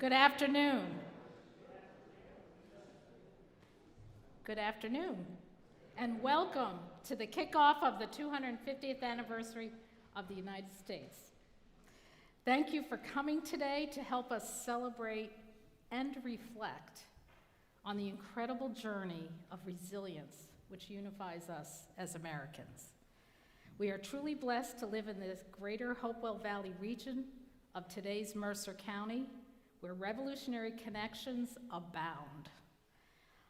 Good afternoon. Good afternoon, and welcome to the kickoff of the 250th anniversary of the United States. Thank you for coming today to help us celebrate and reflect on the incredible journey of resilience which unifies us as Americans. We are truly blessed to live in the greater Hopewell Valley region of today's Mercer County, where revolutionary connections abound.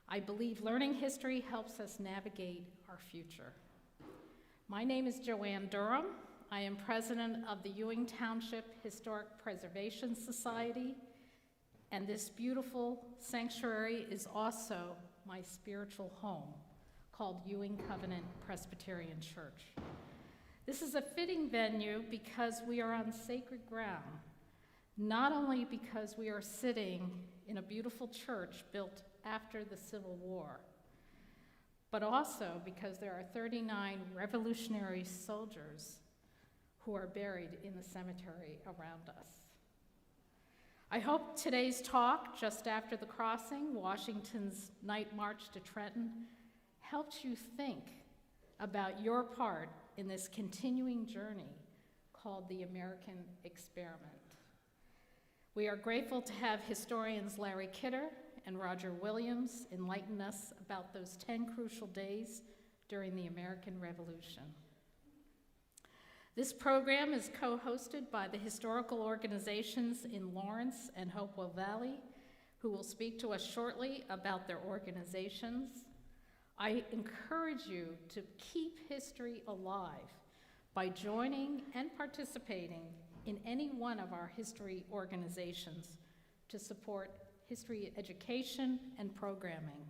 I believe learning history helps us navigate our future. My name is Joanne Durham. I am president of the Ewing Township Historic Preservation Society, and this beautiful sanctuary is also my spiritual home, called Ewing Covenant Presbyterian Church. This is a fitting venue because we are on sacred ground, not only because we are sitting in a beautiful church built after the Civil War, but also because there are 39 Revolutionary soldiers who are buried in the cemetery around us. I hope today's talk, just after the crossing, Washington's night march to Trenton, helped you think about your part in this continuing journey called the American experiment. We are grateful to have historians Larry Kidder and Roger Williams enlighten us about those 10 crucial days during the American Revolution. This program is co-hosted by the historical organizations in Lawrence and Hopewell Valley, who will speak to us shortly about their organizations. I encourage you to keep history alive by joining and participating in any one of our history organizations to support history education and programming.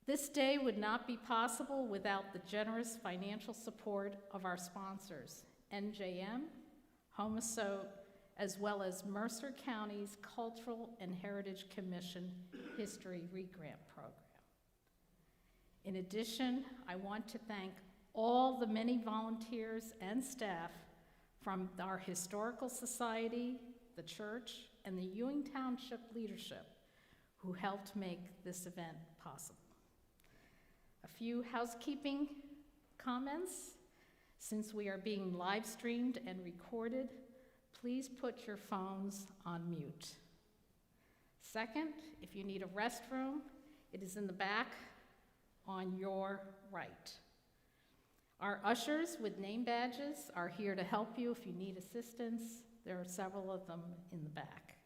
This day would not be possible without the generous financial support of our sponsors, NJM, HomeSote, as well as Mercer County's Cultural and Heritage Commission History Regrant Program. In addition, I want to thank all the many volunteers and staff from our Historical Society, the church, and the Ewing Township leadership who helped make this event possible. A few housekeeping comments. Since we are being live streamed and recorded, please put your phones on mute. Second, if you need a restroom, it is in the back on your right. Our ushers with name badges are here to help you if you need assistance. There are several of them in the back.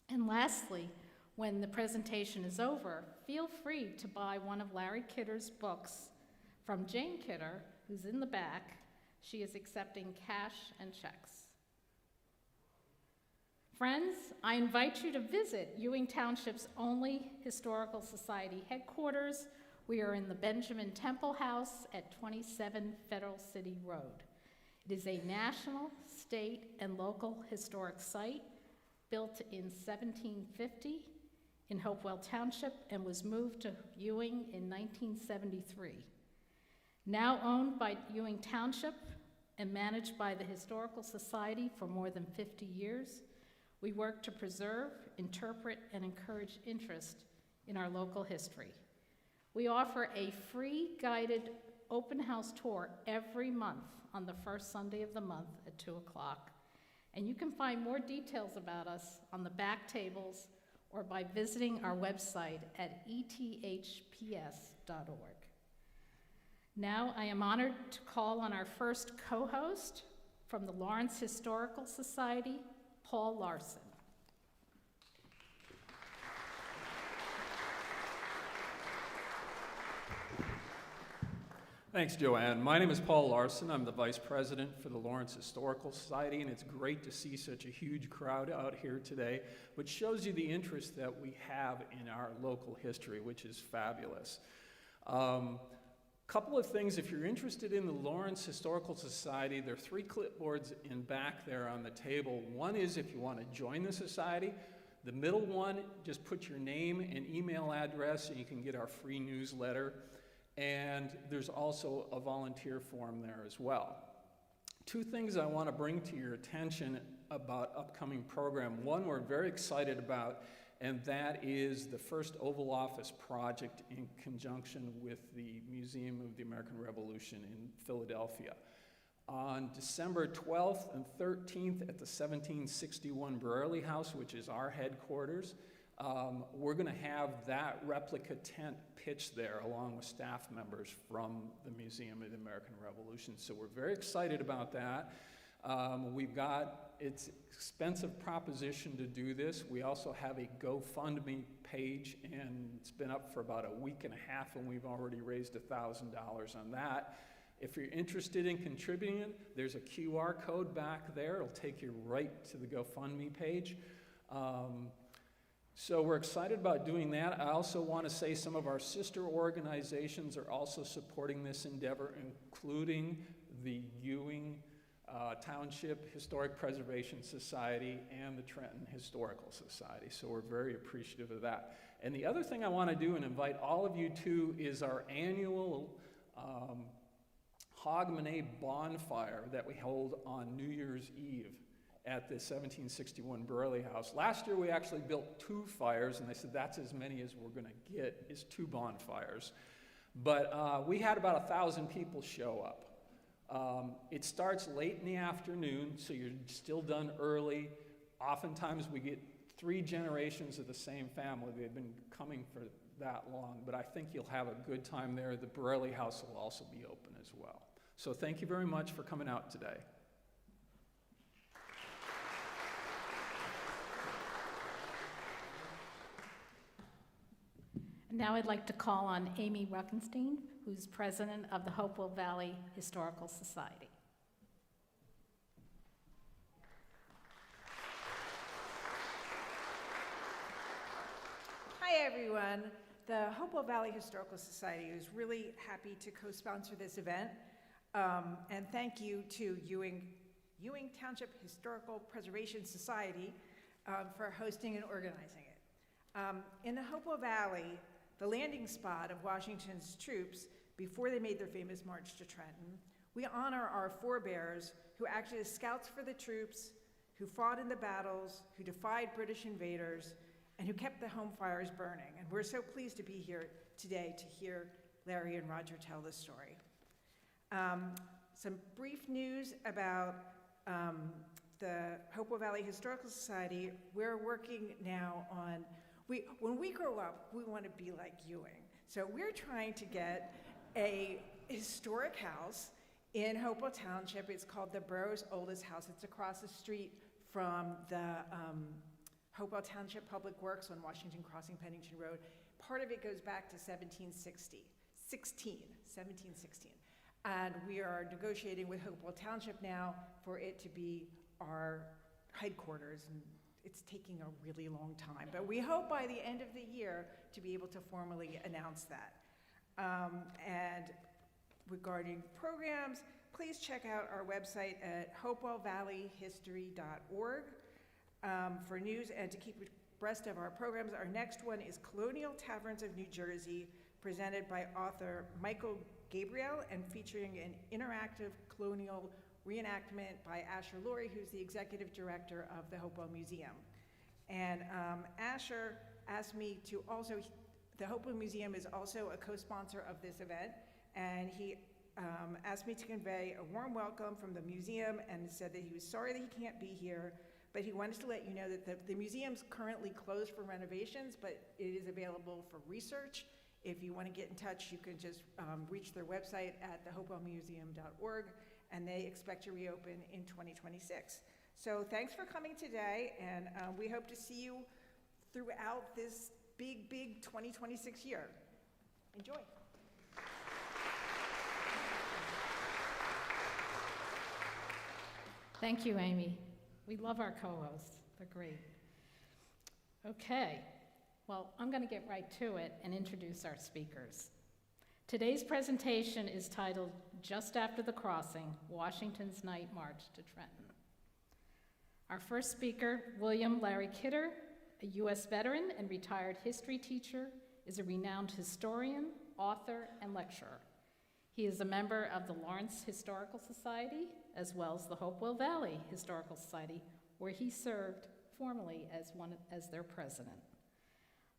And lastly, when the presentation is over, feel free to buy one of Larry Kidder's books from Jane Kidder, who's in the back. She is accepting cash and checks. Friends, I invite you to visit Ewing Township's only Historical Society headquarters. We are in the Benjamin Temple House at 27 Federal City Road. It is a national, state, and local historic site built in 1750 in Hopewell Township and was moved to Ewing in 1973. Now owned by Ewing Township and managed by the Historical Society for more than 50 years, we work to preserve, interpret, and encourage interest in our local history. We offer a free guided open house tour every month on the first Sunday of the month at 2 o'clock. And you can find more details about us on the back tables or by visiting our website at ethps.org. Now I am honored to call on our first co-host from the Lawrence Historical Society, Paul Larson. Thanks, Joanne. My name is Paul Larson. I'm the Vice President for the Lawrence Historical Society, and it's great to see such a huge crowd out here today, which shows you the interest that we have in our local history, which is fabulous. Couple of things, if you're interested in the Lawrence Historical Society, there are 3 clipboards in back there on the table. One is if you want to join the society. The middle one, just put your name and email address so you can get our free newsletter. And there's also a volunteer form there as well. 2 things I want to bring to your attention about upcoming program. One we're very excited about, and that is the first Oval Office project in conjunction with the Museum of the American Revolution in Philadelphia. On December 12th and 13th at the 1761 Brearley House, which is our headquarters, we're going to have that replica tent pitched there along with staff members from the Museum of the American Revolution. So we're very excited about that. It's an expensive proposition to do this. We also have a GoFundMe page, and it's been up for about a week and a half, and we've already raised $1,000 on that. If you're interested in contributing, there's a QR code back there. It'll take you right to the GoFundMe page. So we're excited about doing that. I also want to say some of our sister organizations are also supporting this endeavor, including the Ewing Township Historic Preservation Society and the Trenton Historical Society. So we're very appreciative of that. And the other thing I want to do and invite all of you to is our annual Hogmanay bonfire that we hold on New Year's Eve at the 1761 Brearley House. Last year we actually built 2 fires, and they said that's as many as we're going to get is 2 bonfires. But we had about 1,000 people show up. It starts late in the afternoon, so you're still done early. Oftentimes we get 3 generations of the same family. They've been coming for that long, but I think you'll have a good time there. The Brearley House will also be open as well. So thank you very much for coming out today. Now I'd like to call on Amy Ruckenstein, who's president of the Hopewell Valley Historical Society. Hi, everyone. The Hopewell Valley Historical Society is really happy to co-sponsor this event. And thank you to Ewing Township Historical Preservation Society for hosting and organizing it. In the Hopewell Valley, the landing spot of Washington's troops before they made their famous march to Trenton, we honor our forebears who acted as scouts for the troops, who fought in the battles, who defied British invaders, and who kept the home fires burning. And we're so pleased to be here today to hear Larry and Roger tell this story. Some brief news about the Hopewell Valley Historical Society. We're working now on, when we grow up, we want to be like Ewing. So we're trying to get a historic house in Hopewell Township. It's called the Borough's Oldest House. It's across the street from the Hopewell Township Public Works on Washington Crossing, Pennington Road. Part of it goes back to 1716. And we are negotiating with Hopewell Township now for it to be our headquarters, and it's taking a really long time. But we hope by the end of the year to be able to formally announce that. And regarding programs, please check out our website at hopewellvalleyhistory.org for news and to keep abreast of our programs. Our next one is Colonial Taverns of New Jersey, presented by author Michael Gabriel and featuring an interactive colonial reenactment by Asher Laurie, who's the executive director of the Hopewell Museum. And Asher asked me to also, the Hopewell Museum is also a co-sponsor of this event, and he asked me to convey a warm welcome from the museum and said that he was sorry that he can't be here, but he wanted to let you know that the museum's currently closed for renovations, but it is available for research. If you want to get in touch, you can just reach their website at thehopewellmuseum.org, and they expect to reopen in 2026. So thanks for coming today, and we hope to see you throughout this big 2026 year. Enjoy. Thank you, Amy. We love our co-hosts. They're great. Okay. Well, I'm going to get right to it and introduce our speakers. Today's presentation is titled, Just After the Crossing, Washington's Night March to Trenton. Our first speaker, William Larry Kidder, a U.S. veteran and retired history teacher, is a renowned historian, author, and lecturer. He is a member of the Lawrence Historical Society, as well as the Hopewell Valley Historical Society, where he served formerly as their president.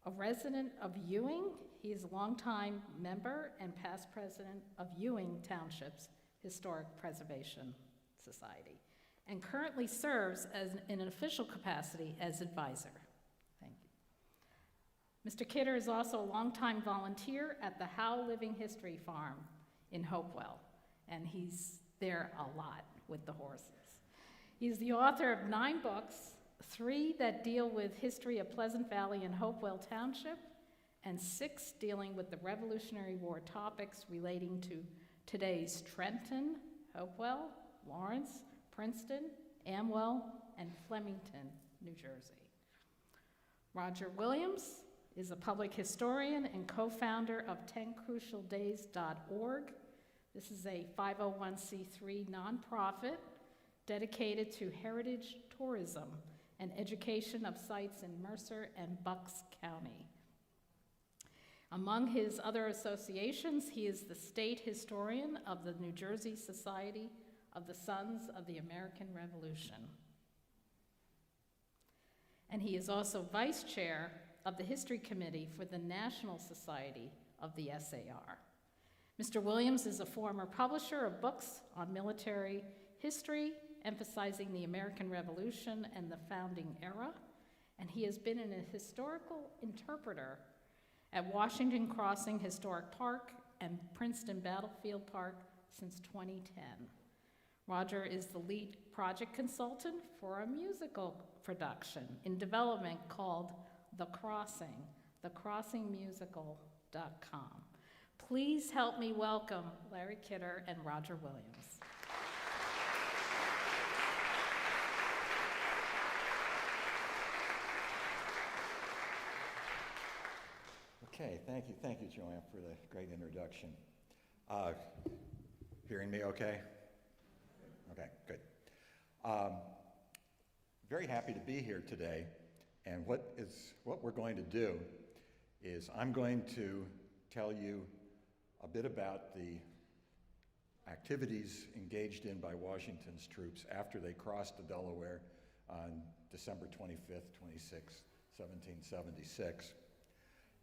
A resident of Ewing, he is a longtime member and past president of Ewing Township's Historic Preservation Society, and currently serves in an official capacity as advisor. Thank you. Mr. Kidder is also a longtime volunteer at the Howe Living History Farm in Hopewell, and he's there a lot with the horses. He's the author of 9 books, 3 that deal with history of Pleasant Valley and Hopewell Township, and 6 dealing with the Revolutionary War topics relating to today's Trenton, Hopewell, Lawrence, Princeton, Amwell, and Flemington, New Jersey. Roger Williams is a public historian and co-founder of 10crucialdays.org. This is a 501c3 nonprofit dedicated to heritage tourism and education of sites in Mercer and Bucks County. Among his other associations, he is the state historian of the New Jersey Society of the Sons of the American Revolution. And he is also vice chair of the History Committee for the National Society of the SAR. Mr. Williams is a former publisher of books on military history, emphasizing the American Revolution and the founding era, and he has been a historical interpreter at Washington Crossing Historic Park and Princeton Battlefield Park since 2010. Roger is the lead project consultant for a musical production in development called The Crossing, thecrossingmusical.com. Please help me welcome Larry Kidder and Roger Williams. Okay, thank you, Joanne, for the great introduction. Hearing me okay? Okay, good. Very happy to be here today, and what we're going to do is I'm going to tell you a bit about the activities engaged in by Washington's troops after they crossed the Delaware on December 25th, 26th, 1776.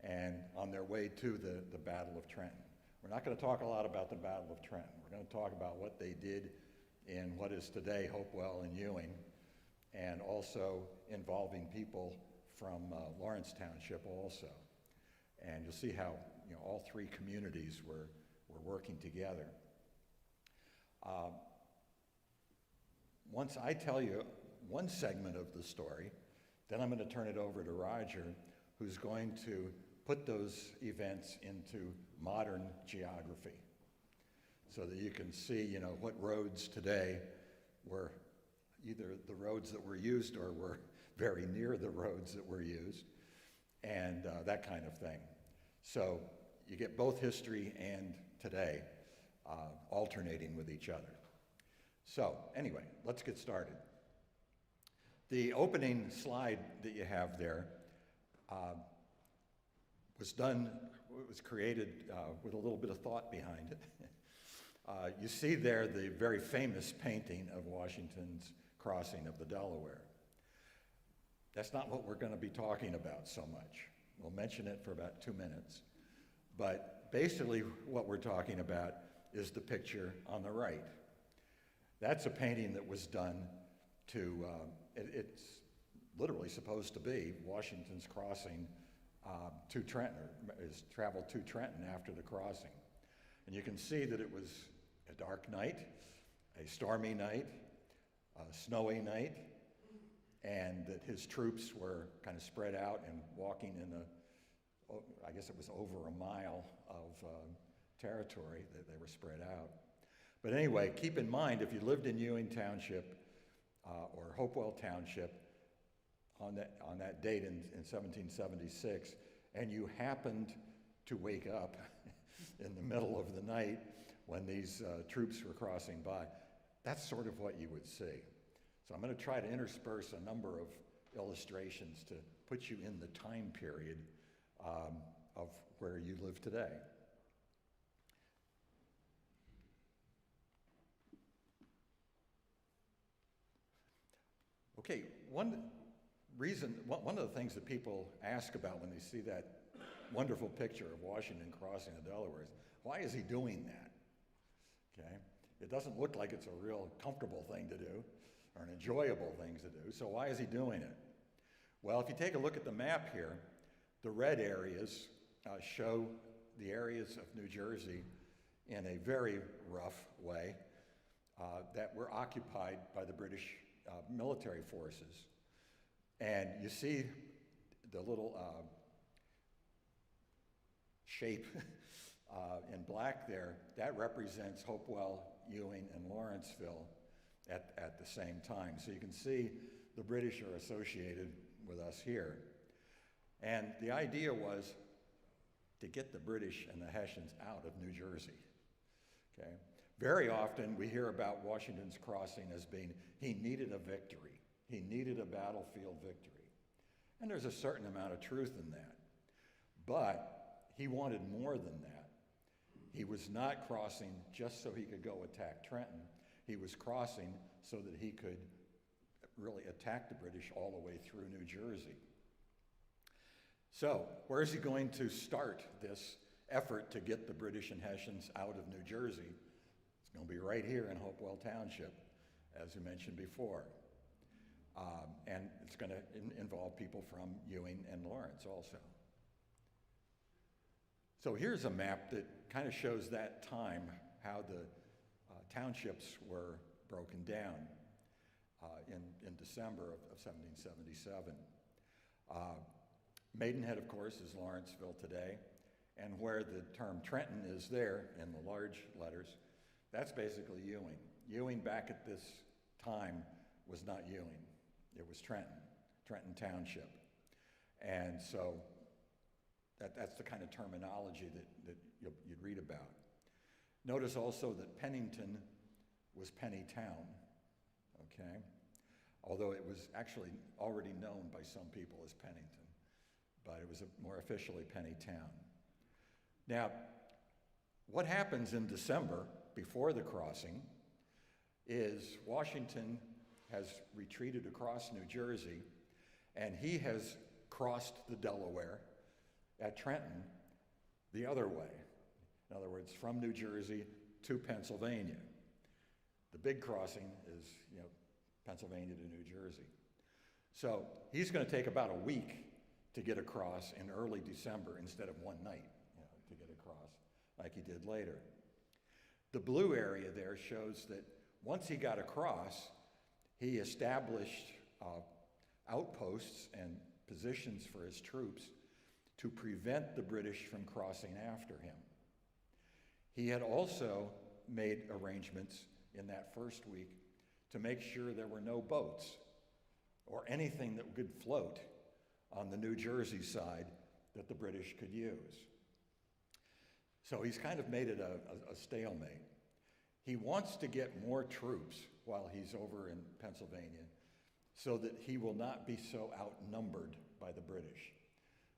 And on their way to the Battle of Trenton. We're not going to talk a lot about the Battle of Trenton. We're going to talk about what they did in what is today Hopewell and Ewing, and also involving people from Lawrence Township also. And you'll see how all 3 communities were working together. Once I tell you one segment of the story, then I'm going to turn it over to Roger, who's going to put those events into modern geography so that you can see, what roads today were either the roads that were used or were very near the roads that were used, and that kind of thing. So you get both history and today alternating with each other. So anyway, let's get started. The opening slide that you have there was created with a little bit of thought behind it. You see there the very famous painting of Washington's crossing of the Delaware. That's not what we're going to be talking about so much. We'll mention it for about 2 minutes. But basically what we're talking about is the picture on the right. That's a painting that was done to, it's literally supposed to be Washington's crossing to Trenton, or is traveled to Trenton after the crossing. And you can see that it was a dark night, a stormy night, a snowy night, and that his troops were kind of spread out and walking in I guess it was over a mile of territory that they were spread out. But anyway, keep in mind, if you lived in Ewing Township or Hopewell Township on that date in 1776, and you happened to wake up in the middle of the night when these troops were crossing by, that's sort of what you would see. So I'm going to try to intersperse a number of illustrations to put you in the time period of where you live today. Okay, one of the things that people ask about when they see that wonderful picture of Washington crossing the Delaware is, why is he doing that? Okay, it doesn't look like it's a real comfortable thing to do or an enjoyable thing to do, so why is he doing it? Well, if you take a look at the map here, the red areas show the areas of New Jersey in a very rough way that were occupied by the British military forces. And you see the little shape in black there, that represents Hopewell, Ewing, and Lawrenceville at the same time. So you can see the British are associated with us here. And the idea was to get the British and the Hessians out of New Jersey. Okay? Very often we hear about Washington's crossing as being, he needed a victory. He needed a battlefield victory. And there's a certain amount of truth in that. But he wanted more than that. He was not crossing just so he could go attack Trenton. He was crossing so that he could really attack the British all the way through New Jersey. So, where is he going to start this effort to get the British and Hessians out of New Jersey? It's going to be right here in Hopewell Township, as we mentioned before. And it's going to involve people from Ewing and Lawrence also. So here's a map that kind of shows that time, how the townships were broken down in December of 1777. Maidenhead, of course, is Lawrenceville today, and where the term Trenton is there in the large letters, that's basically Ewing. Ewing back at this time was not Ewing, it was Trenton Township. And so that's the kind of terminology that you'd read about. Notice also that Pennington was Pennytown, okay? Although it was actually already known by some people as Pennington, but it was more officially Pennytown. Now, what happens in December before the crossing is Washington has retreated across New Jersey, and he has crossed the Delaware at Trenton the other way. In other words, from New Jersey to Pennsylvania. The big crossing is, Pennsylvania to New Jersey. So he's going to take about a week to get across in early December instead of one night, to get across like he did later. The blue area there shows that once he got across, he established outposts and positions for his troops to prevent the British from crossing after him. He had also made arrangements in that first week to make sure there were no boats or anything that could float on the New Jersey side that the British could use. So he's kind of made it a stalemate. He wants to get more troops while he's over in Pennsylvania so that he will not be so outnumbered by the British.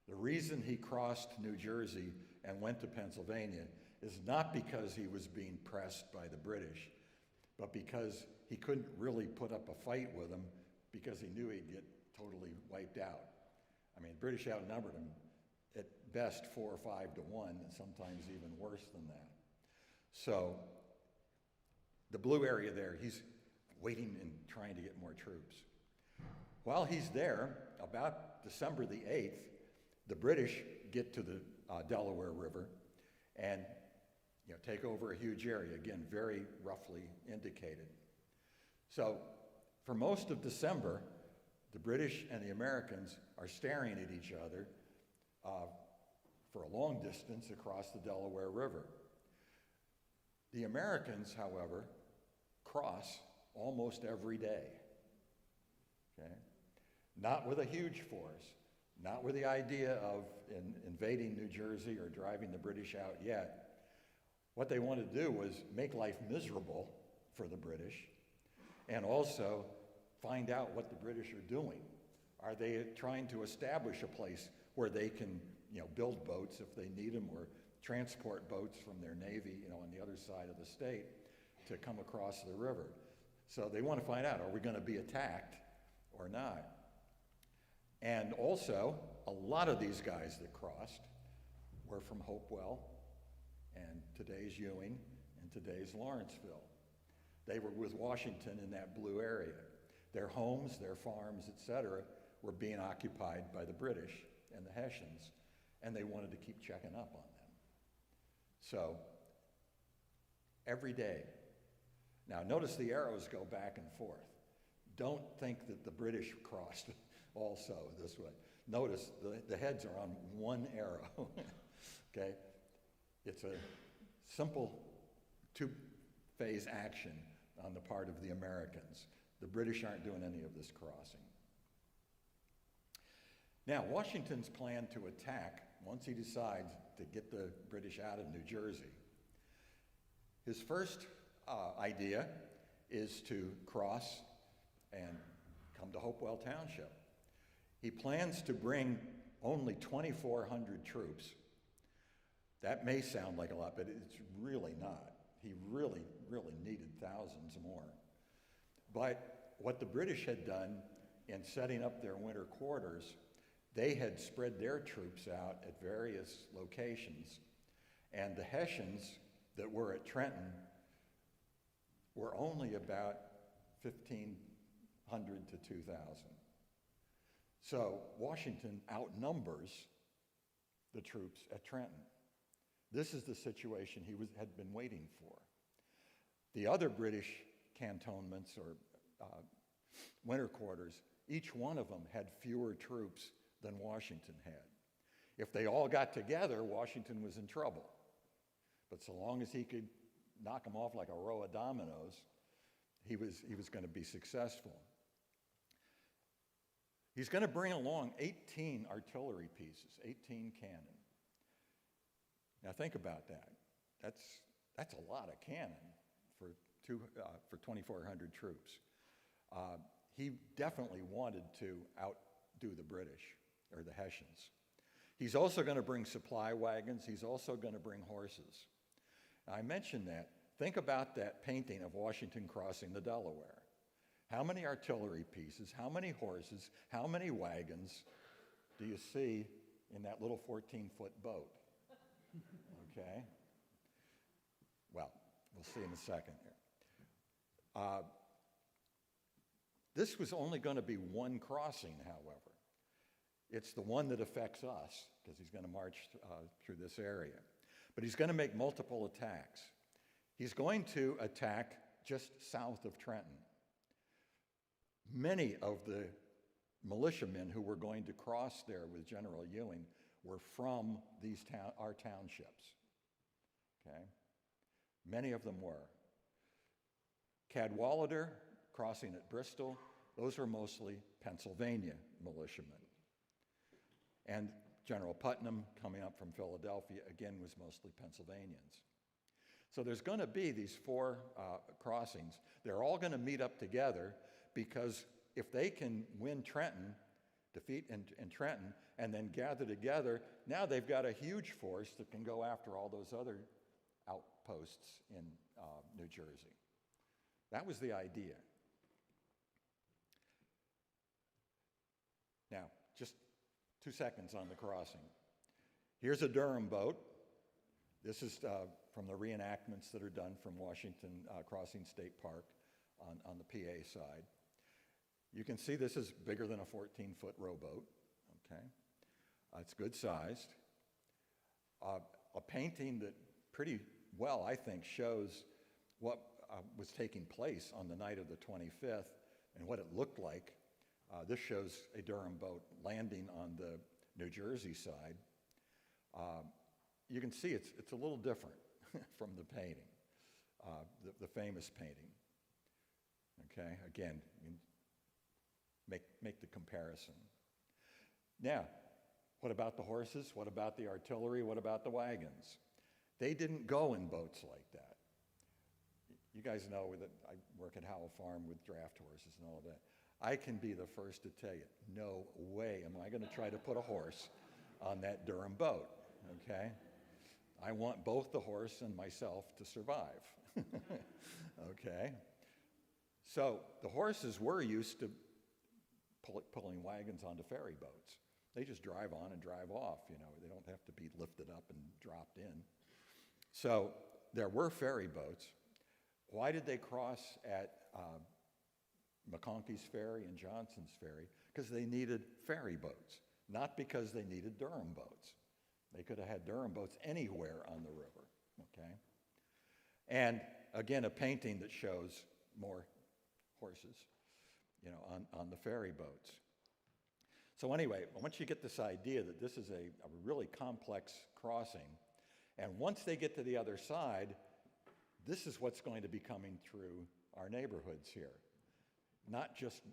The reason he crossed New Jersey and went to Pennsylvania is not because he was being pressed by the British, but because he couldn't really put up a fight with them because he knew he'd get totally wiped out. I mean, the British outnumbered him at best 4 or 5 to 1, and sometimes even worse than that. So the blue area there, he's waiting and trying to get more troops. While he's there, about December the 8th, the British get to the Delaware River and take over a huge area, again, very roughly indicated. So for most of December, the British and the Americans are staring at each other for a long distance across the Delaware River. The Americans, however, cross almost every day, okay? Not with a huge force, not with the idea of invading New Jersey or driving the British out yet. What they want to do was make life miserable for the British and also find out what the British are doing. Are they trying to establish a place where they can, build boats if they need them, or transport boats from their navy, on the other side of the state to come across the river? So they want to find out, are we going to be attacked? or not. And also, a lot of these guys that crossed were from Hopewell and today's Ewing and today's Lawrenceville. They were with Washington in that blue area. Their homes, their farms, etc., were being occupied by the British and the Hessians, and they wanted to keep checking up on them. So, every day. Now, notice the arrows go back and forth. Don't think that the British crossed also this way. Notice the heads are on one arrow, okay? It's a simple two-phase action on the part of the Americans. The British aren't doing any of this crossing. Now, Washington's plan to attack, once he decides to get the British out of New Jersey, his first idea is to cross and come to Hopewell Township. He plans to bring only 2,400 troops. That may sound like a lot, but it's really not. He really, really needed thousands more. But what the British had done in setting up their winter quarters, they had spread their troops out at various locations, and the Hessians that were at Trenton were only about 1,500 to 2,000. So Washington outnumbers the troops at Trenton. This is the situation he had been waiting for. The other British cantonments or winter quarters, each one of them had fewer troops than Washington had. If they all got together, Washington was in trouble. But so long as he could knock them off like a row of dominoes, he was going to be successful. He's going to bring along 18 artillery pieces, 18 cannon. Now think about that. That's a lot of cannon for 2,400 troops. He definitely wanted to outdo the British or the Hessians. He's also going to bring supply wagons. He's also going to bring horses. Now, I mentioned that. Think about that painting of Washington crossing the Delaware. How many artillery pieces, how many horses, how many wagons do you see in that little 14-foot boat? Okay? Well, we'll see in a second here. This was only going to be one crossing, however. It's the one that affects us, because he's going to march through this area. But he's going to make multiple attacks. He's going to attack just south of Trenton. Many of the militiamen who were going to cross there with General Ewing were from our townships. Okay? Many of them were. Cadwalader crossing at Bristol, those were mostly Pennsylvania militiamen. And General Putnam, coming up from Philadelphia, again was mostly Pennsylvanians. So there's going to be these four crossings. They're all going to meet up together because if they can win Trenton, defeat in Trenton, and then gather together, now they've got a huge force that can go after all those other outposts in New Jersey. That was the idea. Now, just 2 seconds on the crossing. Here's a Durham boat. This is from the reenactments that are done from Washington Crossing State Park on the PA side. You can see this is bigger than a 14-foot rowboat, okay? It's good sized. A painting that pretty well, I think, shows what was taking place on the night of the 25th and what it looked like. This shows a Durham boat landing on the New Jersey side. You can see it's a little different from the painting, the famous painting. Okay, again, you can make the comparison. Now, what about the horses? What about the artillery? What about the wagons? They didn't go in boats like that. You guys know that I work at Howell Farm with draft horses and all of that. I can be the first to tell you, no way am I going to try to put a horse on that Durham boat, okay? I want both the horse and myself to survive, okay? So the horses were used to pulling wagons onto ferry boats. They just drive on and drive off, you know. They don't have to be lifted up and dropped in. So there were ferry boats. Why did they cross at McConkey's Ferry and Johnson's Ferry? Because they needed ferry boats, not because they needed Durham boats. They could have had Durham boats anywhere on the river, okay? And again, a painting that shows more horses, you know, on the ferry boats. So anyway, once you get this idea that this is a really complex crossing, and once they get to the other side, this is what's going to be coming through our neighborhoods here. Not just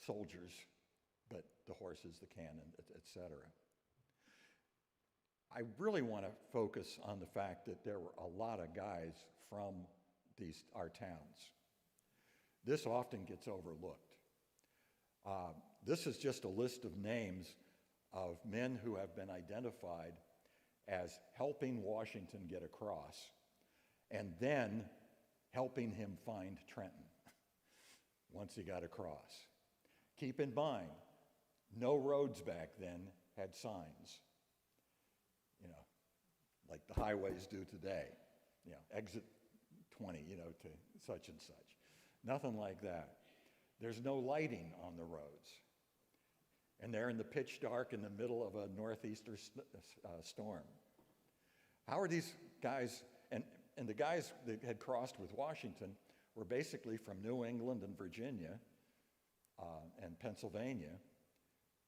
soldiers, but the horses, the cannon, et cetera. I really want to focus on the fact that there were a lot of guys from our towns. This often gets overlooked. This is just a list of names of men who have been identified as helping Washington get across, and then helping him find Trenton once he got across. Keep in mind, no roads back then had signs, you know, like the highways do today, you know, exit 20, you know, to such and such. Nothing like that. There's no lighting on the roads. And they're in the pitch dark in the middle of a northeaster storm. How are these guys, and the guys that had crossed with Washington were basically from New England and Virginia and Pennsylvania,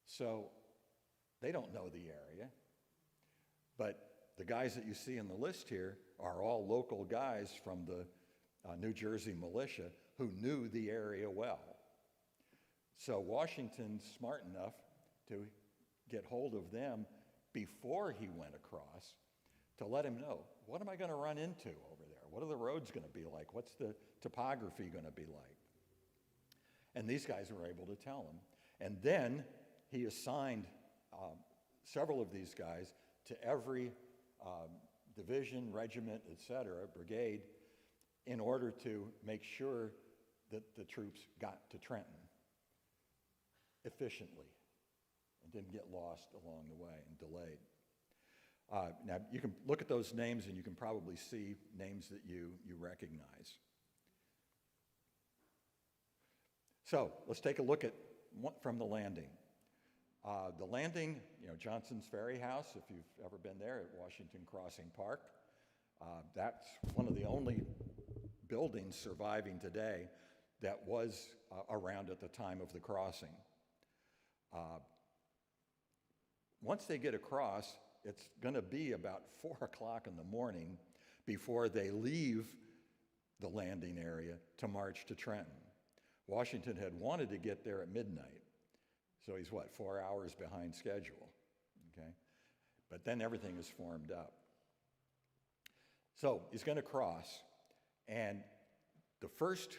so they don't know the area. But the guys that you see in the list here are all local guys from the New Jersey militia who knew the area well. So Washington's smart enough to get hold of them before he went across to let him know, what am I going to run into over there? What are the roads going to be like? What's the topography going to be like? And these guys were able to tell him. And then he assigned several of these guys to every division, regiment, etc., brigade, in order to make sure that the troops got to Trenton efficiently and didn't get lost along the way and delayed. Now, you can look at those names and you can probably see names that you recognize. So let's take a look at from the landing. The landing, you know, Johnson's Ferry House, if you've ever been there at Washington Crossing Park, that's one of the only buildings surviving today that was around at the time of the crossing. Once they get across, it's going to be about 4 o'clock in the morning before they leave the landing area to march to Trenton. Washington had wanted to get there at midnight, so he's 4 hours behind schedule, okay? But then everything is formed up. So he's going to cross, and the first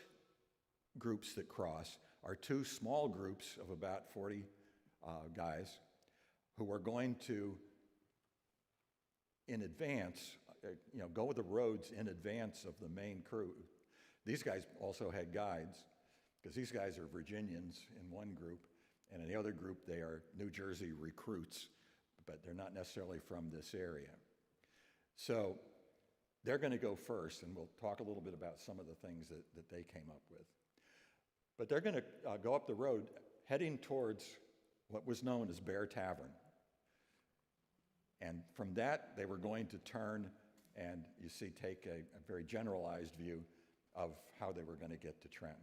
groups that cross are two small groups of about 40 guys who are going to, in advance, go the roads in advance of the main crew. These guys also had guides, because these guys are Virginians in one group, and in the other group they are New Jersey recruits, but they're not necessarily from this area. So they're going to go first, and we'll talk a little bit about some of the things that they came up with. But they're going to go up the road heading towards what was known as Bear Tavern. And from that, they were going to turn and, you see, take a very generalized view of how they were going to get to Trenton.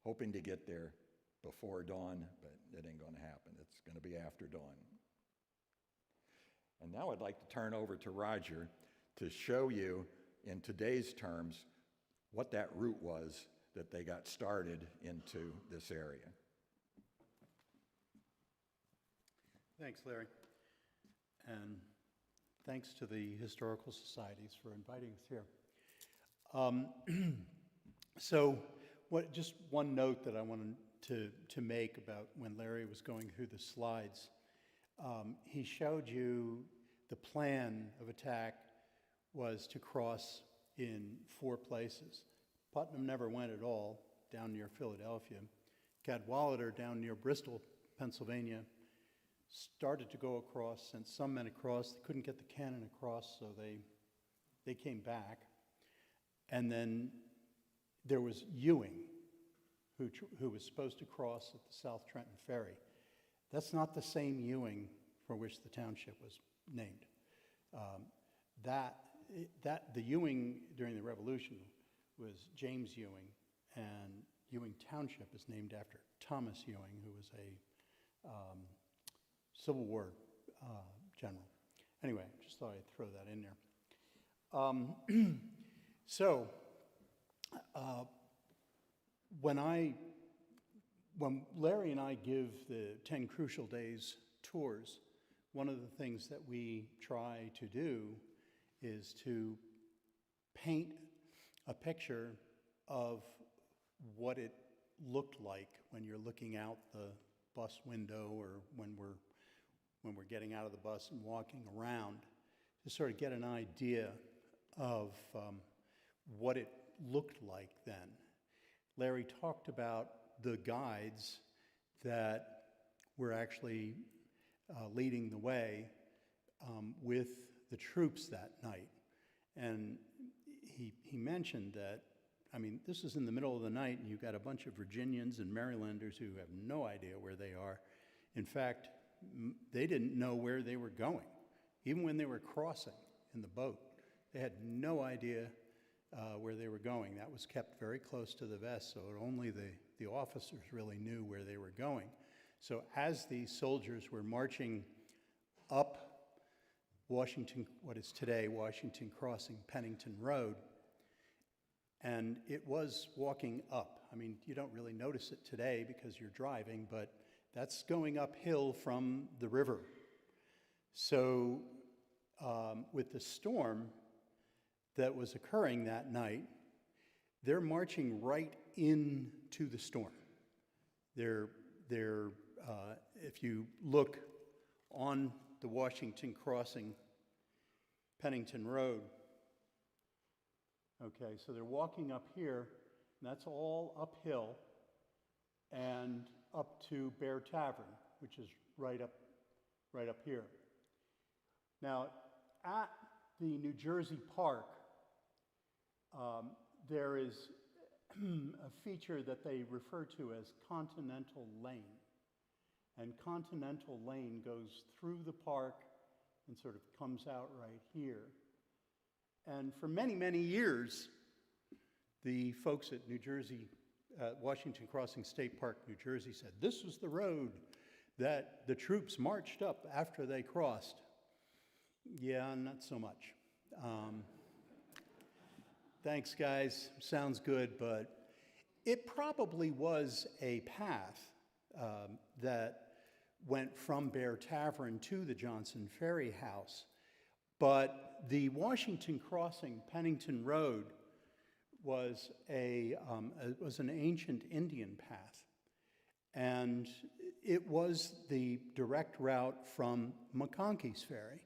Hoping to get there before dawn, but it ain't going to happen. It's going to be after dawn. And now I'd like to turn over to Roger to show you, in today's terms, what that route was that they got started into this area. Thanks, Larry. And thanks to the Historical Societies for inviting us here. So just one note that I wanted to make about when Larry was going through the slides. He showed you the plan of attack was to cross in 4 places. Putnam never went at all, down near Philadelphia. Cadwalader down near Bristol, Pennsylvania, started to go across, sent some men across. They couldn't get the cannon across, so they came back. And then there was Ewing, who was supposed to cross at the South Trenton Ferry. That's not the same Ewing for which the township was named. The Ewing during the Revolution was James Ewing, and Ewing Township is named after Thomas Ewing, who was a Civil War general. Anyway, just thought I'd throw that in there. So, when Larry and I give the 10 Crucial Days tours, one of the things that we try to do is to paint a picture of what it looked like when you're looking out the bus window, or when we're getting out of the bus and walking around, to sort of get an idea of what it looked like then. Larry talked about the guides that were actually leading the way with the troops that night. And he mentioned that, I mean, this is in the middle of the night, and you've got a bunch of Virginians and Marylanders who have no idea where they are. In fact, they didn't know where they were going. Even when they were crossing in the boat, they had no idea where they were going. That was kept very close to the vest, so only the officers really knew where they were going. So as these soldiers were marching up Washington, what is today Washington Crossing, Pennington Road, and it was walking up. I mean, you don't really notice it today because you're driving, but that's going uphill from the river. So with the storm that was occurring that night, they're marching right into the storm. If you look on the Washington Crossing, Pennington Road, okay, so they're walking up here, and that's all uphill, and up to Bear Tavern, which is right up here. Now, at the New Jersey Park, there is a feature that they refer to as Continental Lane. And Continental Lane goes through the park and sort of comes out right here. And for many, many years, the folks at Washington Crossing State Park, New Jersey, said this was the road that the troops marched up after they crossed. Yeah, not so much. Thanks, guys. Sounds good, but it probably was a path that went from Bear Tavern to the Johnson Ferry House. But the Washington Crossing Pennington Road was an ancient Indian path, and it was the direct route from McConkey's Ferry.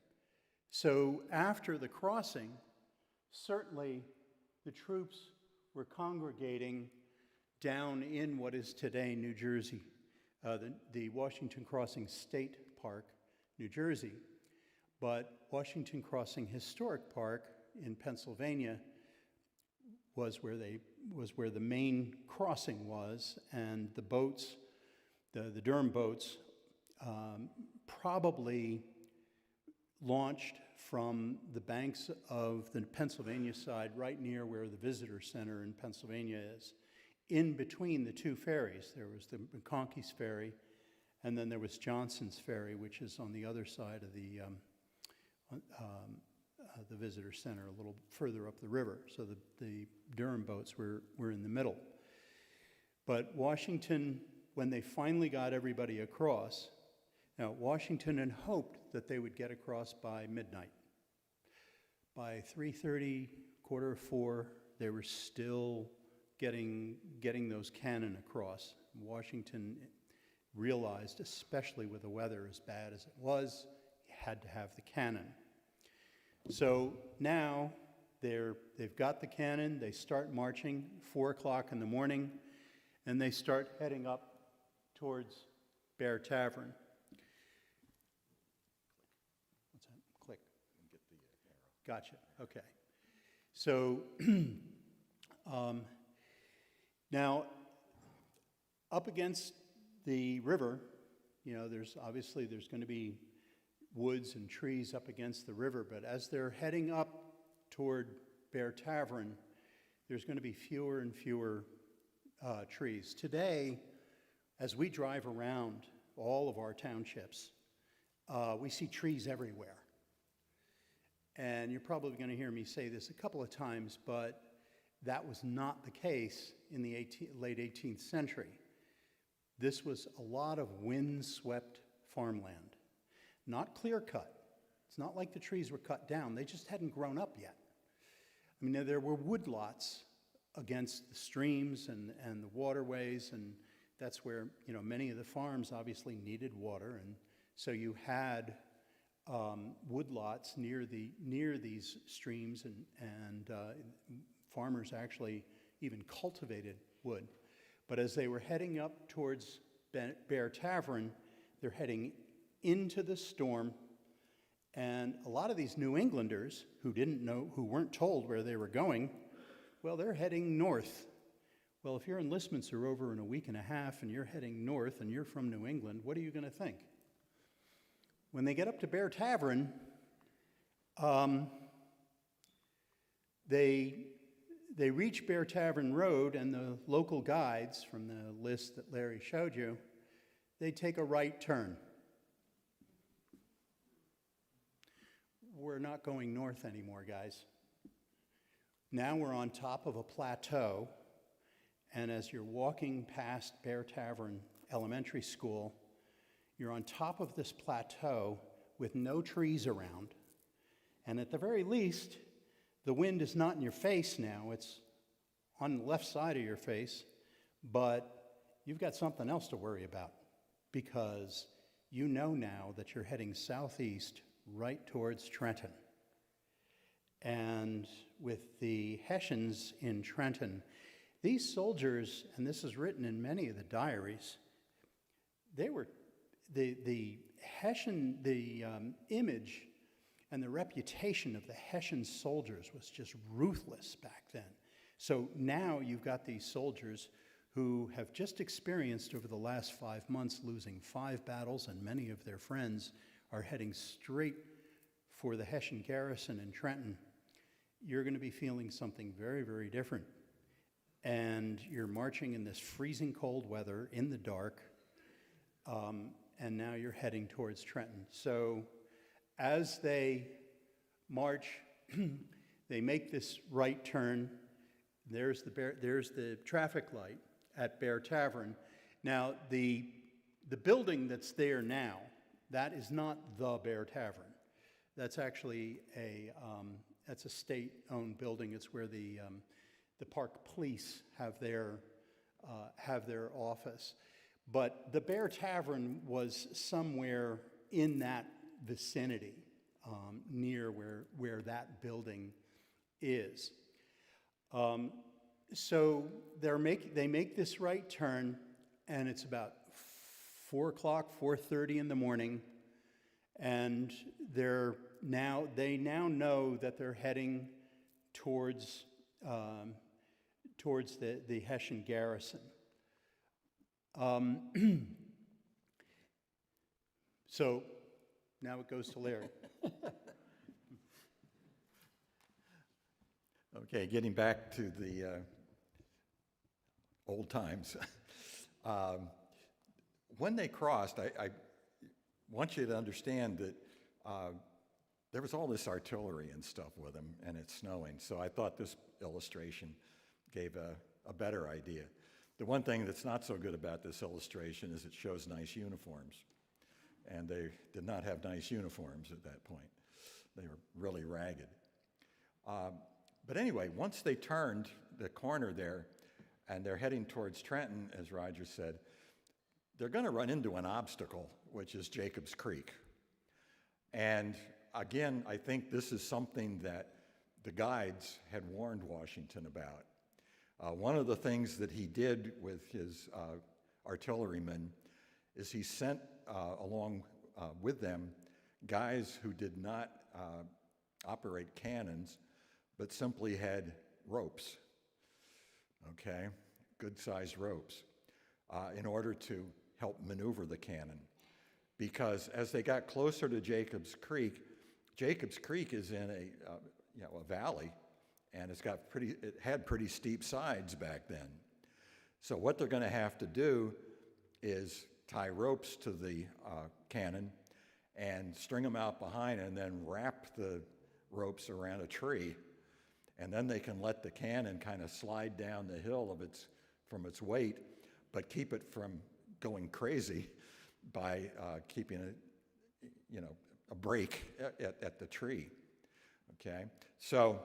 So after the crossing, certainly the troops were congregating down in what is today New Jersey, the Washington Crossing State Park, New Jersey. But Washington Crossing Historic Park in Pennsylvania was where the main crossing was, and the boats, the Durham boats, probably launched from the banks of the Pennsylvania side, right near where the Visitor Center in Pennsylvania is. In between the two ferries, there was the McConkey's Ferry, and then there was Johnson's Ferry, which is on the other side of the Visitor Center, a little further up the river. So the Durham boats were in the middle. But Washington, when they finally got everybody across, now Washington had hoped that they would get across by midnight. By 3:30, 3:45, they were still getting those cannon across. Washington realized, especially with the weather as bad as it was, he had to have the cannon. So now they've got the cannon, they start marching 4 o'clock in the morning, and they start heading up towards Bear Tavern. What's that? Click. Gotcha. Okay. So now, up against the river, you know, there's going to be woods and trees up against the river, but as they're heading up toward Bear Tavern, there's going to be fewer and fewer trees. Today, as we drive around all of our townships, we see trees everywhere. And you're probably going to hear me say this a couple of times, but that was not the case in the late 18th century. This was a lot of wind-swept farmland, not clear-cut. It's not like the trees were cut down. They just hadn't grown up yet. I mean, there were woodlots against the streams and the waterways, and that's where, you know, many of the farms obviously needed water, and so you had woodlots near these streams, and farmers actually even cultivated wood. But as they were heading up towards Bear Tavern, they're heading into the storm, and a lot of these New Englanders who weren't told where they were going, well, they're heading north. Well, if your enlistments are over in a week and a half and you're heading north and you're from New England, what are you going to think? When they get up to Bear Tavern, they reach Bear Tavern Road, and the local guides from the list that Larry showed you, they take a right turn. We're not going north anymore, guys. Now we're on top of a plateau, and as you're walking past Bear Tavern Elementary School, you're on top of this plateau with no trees around, and at the very least, the wind is not in your face now. It's on the left side of your face, but you've got something else to worry about, because you know now that you're heading southeast right towards Trenton. And with the Hessians in Trenton, these soldiers, and this is written in many of the diaries, they were the Hessian, image and the reputation of the Hessian soldiers was just ruthless back then. So now you've got these soldiers who have just experienced over the last 5 months losing 5 battles, and many of their friends are heading straight for the Hessian garrison in Trenton. You're going to be feeling something very, very different. And you're marching in this freezing cold weather in the dark, and now you're heading towards Trenton. So as they march, they make this right turn. There's the traffic light at Bear Tavern. Now, the building that's there now, that is not the Bear Tavern. That's actually that's a state-owned building. It's where the Park Police have their office. But the Bear Tavern was somewhere in that vicinity, near where that building is. So they make this right turn, and it's about 4 o'clock, 4:30 in the morning, and they now know that they're heading towards the Hessian garrison. So now it goes to Larry. Okay, getting back to the old times. When they crossed, I want you to understand that there was all this artillery and stuff with them, and it's snowing, so I thought this illustration gave a better idea. The one thing that's not so good about this illustration is it shows nice uniforms, and they did not have nice uniforms at that point. They were really ragged. But anyway, once they turned the corner there, and they're heading towards Trenton, as Roger said, they're going to run into an obstacle, which is Jacobs Creek. And again, I think this is something that the guides had warned Washington about. One of the things that he did with his artillerymen is he sent along with them guys who did not operate cannons, but simply had ropes, okay, good-sized ropes, in order to help maneuver the cannon. Because as they got closer to Jacobs Creek is in a valley, and it had pretty steep sides back then. So what they're going to have to do is tie ropes to the cannon and string them out behind, and then wrap the ropes around a tree, and then they can let the cannon kind of slide down the hill from its weight, but keep it from going crazy by keeping a break at the tree. Okay, so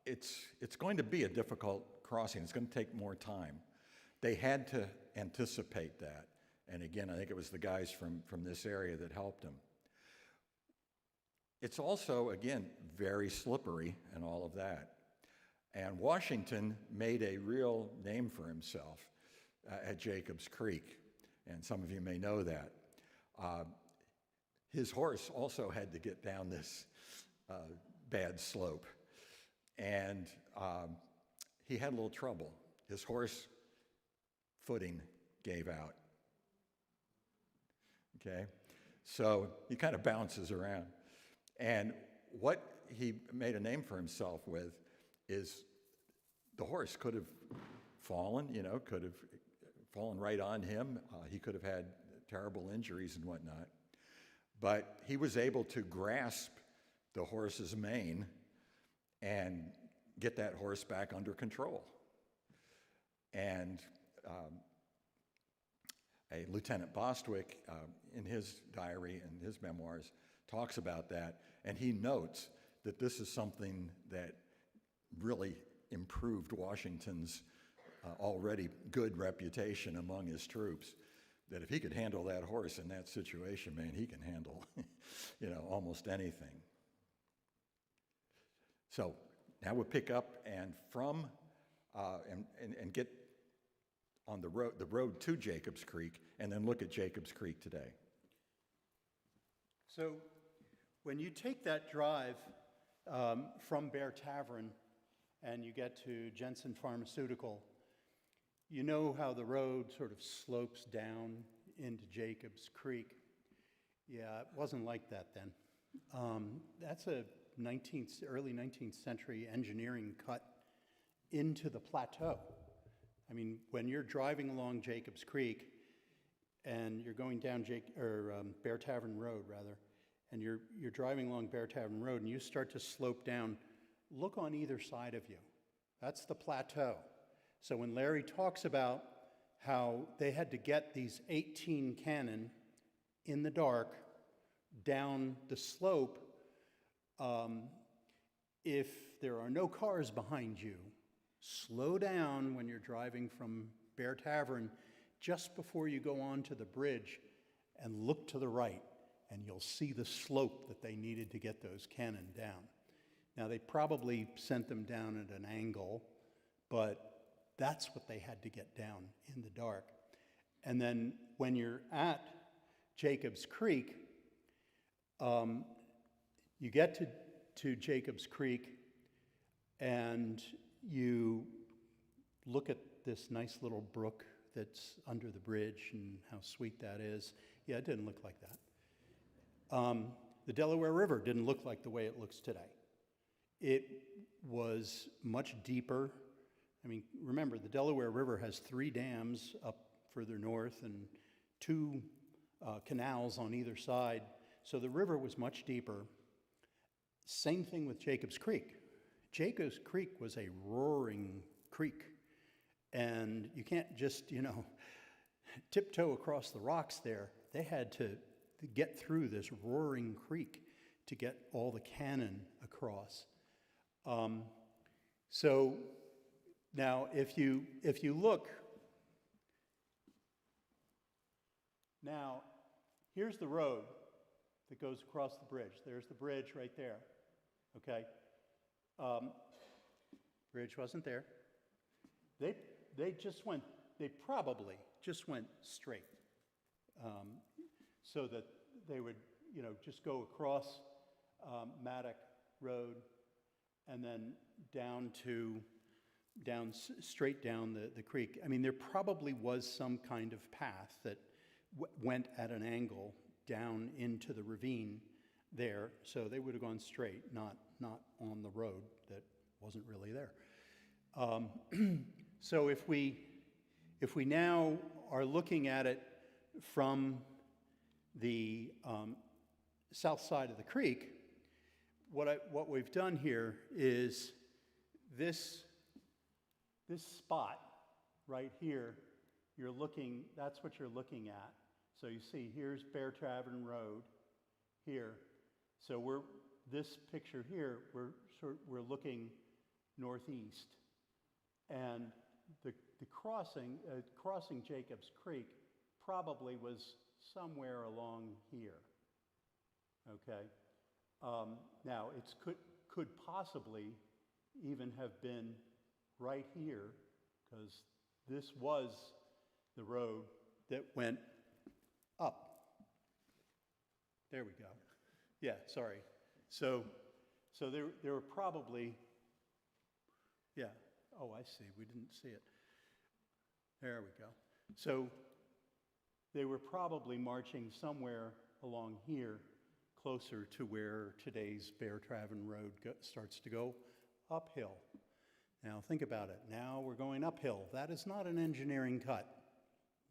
it's going to be a difficult crossing. It's going to take more time. They had to anticipate that, and again, I think it was the guys from this area that helped them. It's also, again, very slippery and all of that. And Washington made a real name for himself at Jacobs Creek, and some of you may know that. His horse also had to get down this bad slope, and he had a little trouble. His horse footing gave out. Okay, so he kind of bounces around. And what he made a name for himself with is the horse could have fallen, could have fallen right on him. He could have had terrible injuries and whatnot. But he was able to grasp the horse's mane and get that horse back under control. And a Lieutenant Bostwick, in his diary and his memoirs, talks about that, and he notes that this is something that really improved Washington's already good reputation among his troops, that if he could handle that horse in that situation, man, he can handle almost anything. So now we'll pick up and get on the road to Jacobs Creek, and then look at Jacobs Creek today. So when you take that drive from Bear Tavern and you get to Jensen Pharmaceutical, you know how the road sort of slopes down into Jacobs Creek. Yeah, it wasn't like that then. That's a early 19th century engineering cut into the plateau. I mean, when you're driving along Jacobs Creek and you're going down Bear Tavern Road, rather, and you're driving along Bear Tavern Road and you start to slope down, look on either side of you. That's the plateau. So when Larry talks about how they had to get these 18 cannon in the dark down the slope, if there are no cars behind you, slow down when you're driving from Bear Tavern just before you go onto the bridge and look to the right, and you'll see the slope that they needed to get those cannon down. Now, they probably sent them down at an angle, but that's what they had to get down in the dark. And then when you're at Jacobs Creek, you get to Jacobs Creek and you look at this nice little brook that's under the bridge and how sweet that is. Yeah, it didn't look like that. The Delaware River didn't look like the way it looks today. It was much deeper. I mean, remember, the Delaware River has 3 dams up further north and 2 canals on either side. So the river was much deeper. Same thing with Jacobs Creek. Jacobs Creek was a roaring creek. And you can't just, tiptoe across the rocks there. They had to get through this roaring creek to get all the cannon across. So now if you look, now here's the road that goes across the bridge. There's the bridge right there, okay? Bridge wasn't there. They probably just went straight. so that they would, just go across Maddock Road and then straight down the creek. I mean, there probably was some kind of path that went at an angle down into the ravine there, so they would have gone straight, not on the road that wasn't really there. So if we now are looking at it from the south side of the creek, what we've done here is this spot right here, that's what you're looking at. So you see, here's Bear Tavern Road here. So this picture here, we're looking northeast. And the crossing Jacobs Creek probably was somewhere along here, okay? Now, it could possibly even have been right here, because this was the road that went up. There we go. Yeah, sorry. So there were probably, yeah. Oh, I see. We didn't see it. There we go. So they were probably marching somewhere along here, closer to where today's Bear Tavern Road starts to go uphill. Now think about it. Now we're going uphill. That is not an engineering cut.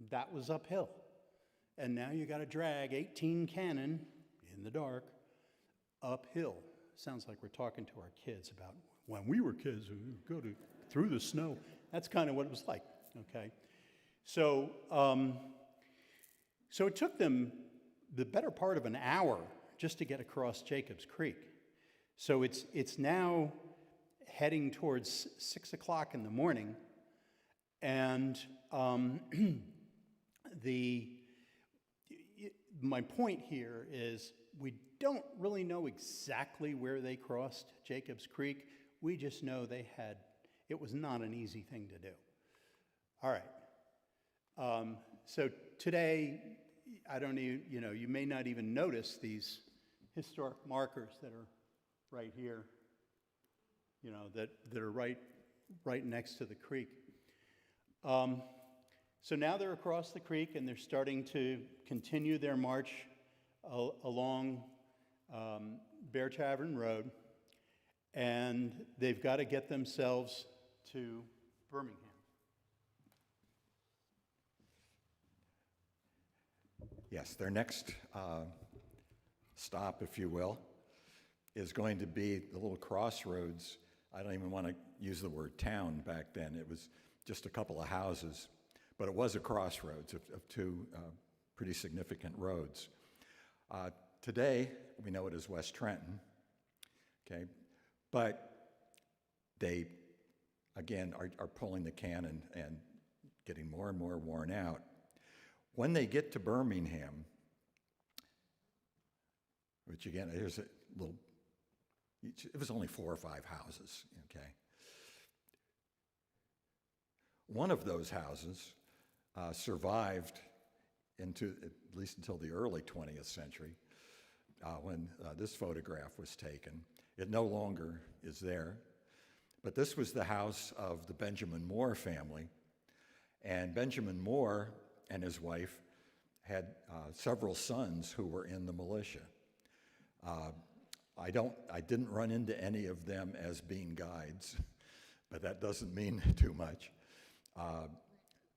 That was uphill. And now you got to drag 18 cannon in the dark uphill. Sounds like we're talking to our kids about when we were kids, we would go through the snow. That's kind of what it was like, okay? So, so it took them the better part of an hour just to get across Jacobs Creek. So it's now heading towards 6 o'clock in the morning, and my point here is we don't really know exactly where they crossed Jacobs Creek. We just know it was not an easy thing to do. All right. So today, you may not even notice these historic markers that are right here, that are right next to the creek. So now they're across the creek and they're starting to continue their march along Bear Tavern Road, and they've got to get themselves to Birmingham. Yes, their next stop, if you will, is going to be the little crossroads. I don't even want to use the word town back then. It was just a couple of houses, but it was a crossroads of two pretty significant roads. Today, we know it as West Trenton, okay? But they, again, are pulling the cannon and getting more and more worn out. When they get to Birmingham, which again, here's a little, it was only 4 or 5 houses, okay? One of those houses survived at least until the early 20th century, when this photograph was taken. It no longer is there, but this was the house of the Benjamin Moore family, and Benjamin Moore and his wife had several sons who were in the militia. I didn't run into any of them as being guides, but that doesn't mean too much.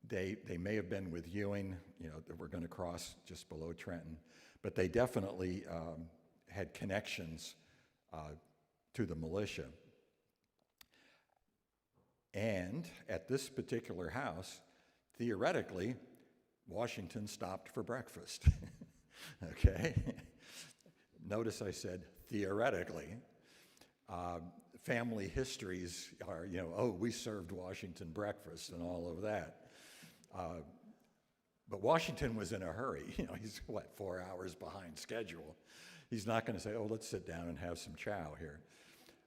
They may have been with Ewing, that we're going to cross just below Trenton, but they definitely had connections to the militia. And at this particular house, theoretically, Washington stopped for breakfast. Okay? Notice I said theoretically. Family histories are, we served Washington breakfast and all of that. But Washington was in a hurry. He's, 4 hours behind schedule. He's not going to say, let's sit down and have some chow here.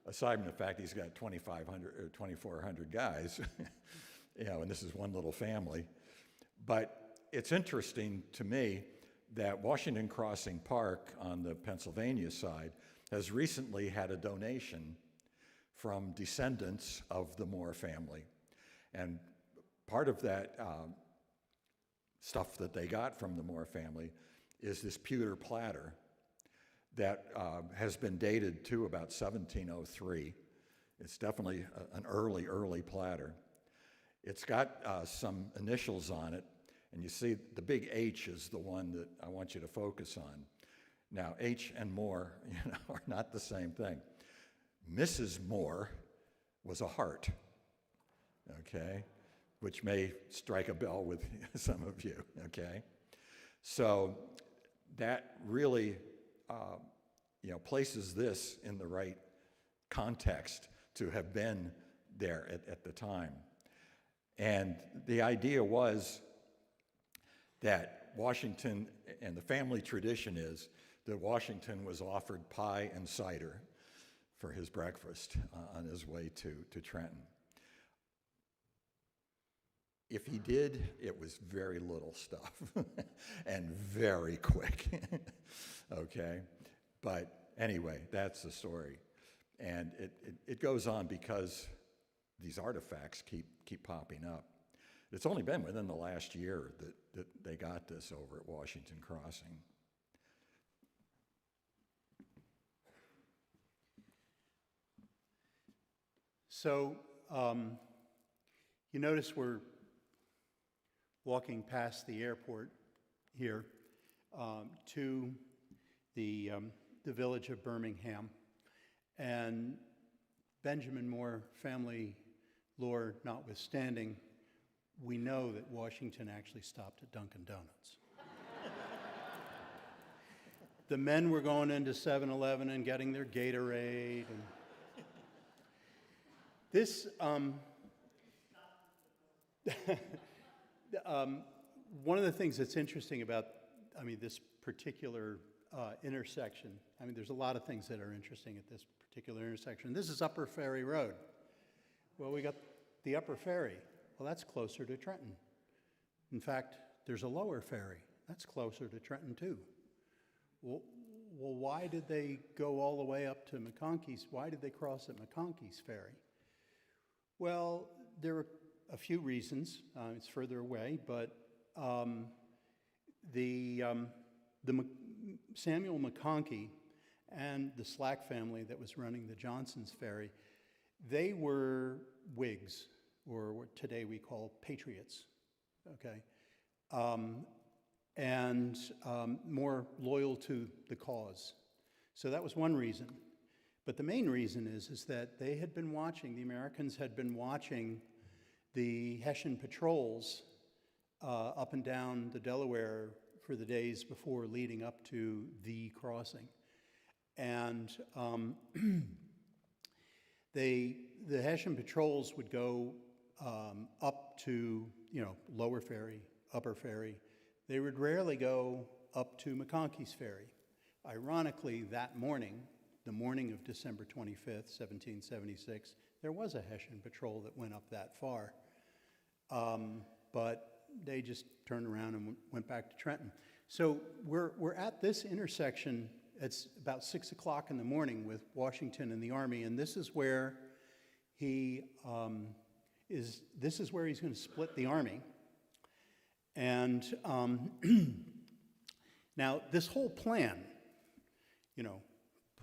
Aside from the fact he's got 2,500 or 2,400 guys, and this is one little family. But it's interesting to me that Washington Crossing Park on the Pennsylvania side has recently had a donation from descendants of the Moore family. And part of that stuff that they got from the Moore family is this pewter platter that has been dated to about 1703. It's definitely an early platter. It's got some initials on it, and you see the big H is the one that I want you to focus on. Now, H and Moore, are not the same thing. Mrs. Moore was a heart, okay, which may strike a bell with some of you, okay? So that really, places this in the right context to have been there at the time. And the idea was that Washington, and the family tradition is that Washington was offered pie and cider for his breakfast on his way to Trenton. If he did, it was very little stuff and very quick, okay? But anyway, that's the story. And it goes on because these artifacts keep popping up. It's only been within the last year that they got this over at Washington Crossing. So you notice we're walking past the airport here to the village of Birmingham, and Benjamin Moore family lore notwithstanding, we know that Washington actually stopped at Dunkin' Donuts. The men were going into 7-Eleven and getting their Gatorade. And this, one of the things that's interesting about, this particular intersection, there's a lot of things that are interesting at this particular intersection. This is Upper Ferry Road. Well, we got the Upper Ferry. Well, that's closer to Trenton. In fact, there's a Lower Ferry. That's closer to Trenton, too. Well, why did they go all the way up to McConkey's? Why did they cross at McConkey's Ferry? Well, there are a few reasons. It's further away, but Samuel McConkey and the Slack family that was running the Johnson's Ferry, they were Whigs, or what today we call Patriots, okay? And more loyal to the cause. So that was one reason. But the main reason is that they had been watching, the Americans had been watching the Hessian patrols up and down the Delaware for the days before leading up to the crossing. And the Hessian patrols would go up to, Lower Ferry, Upper Ferry. They would rarely go up to McConkey's Ferry. Ironically, that morning, the morning of December 25th, 1776, there was a Hessian patrol that went up that far. But they just turned around and went back to Trenton. So we're at this intersection. It's about 6 o'clock in the morning with Washington and the Army, and this is where he's going to split the Army. And now this whole plan,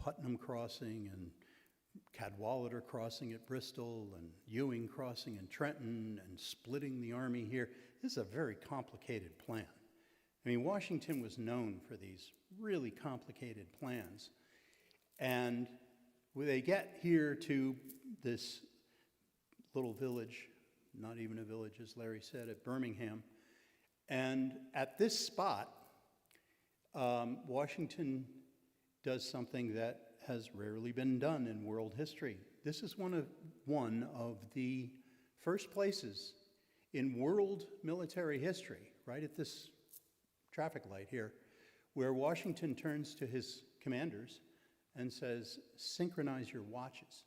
Putnam crossing and Cadwallader crossing at Bristol and Ewing crossing in Trenton and splitting the Army here, this is a very complicated plan. Washington was known for these really complicated plans. And when they get here to this little village, not even a village, as Larry said, at Birmingham, and at this spot, Washington does something that has rarely been done in world history. This is one of the first places in world military history, right at this traffic light here, where Washington turns to his commanders and says, synchronize your watches.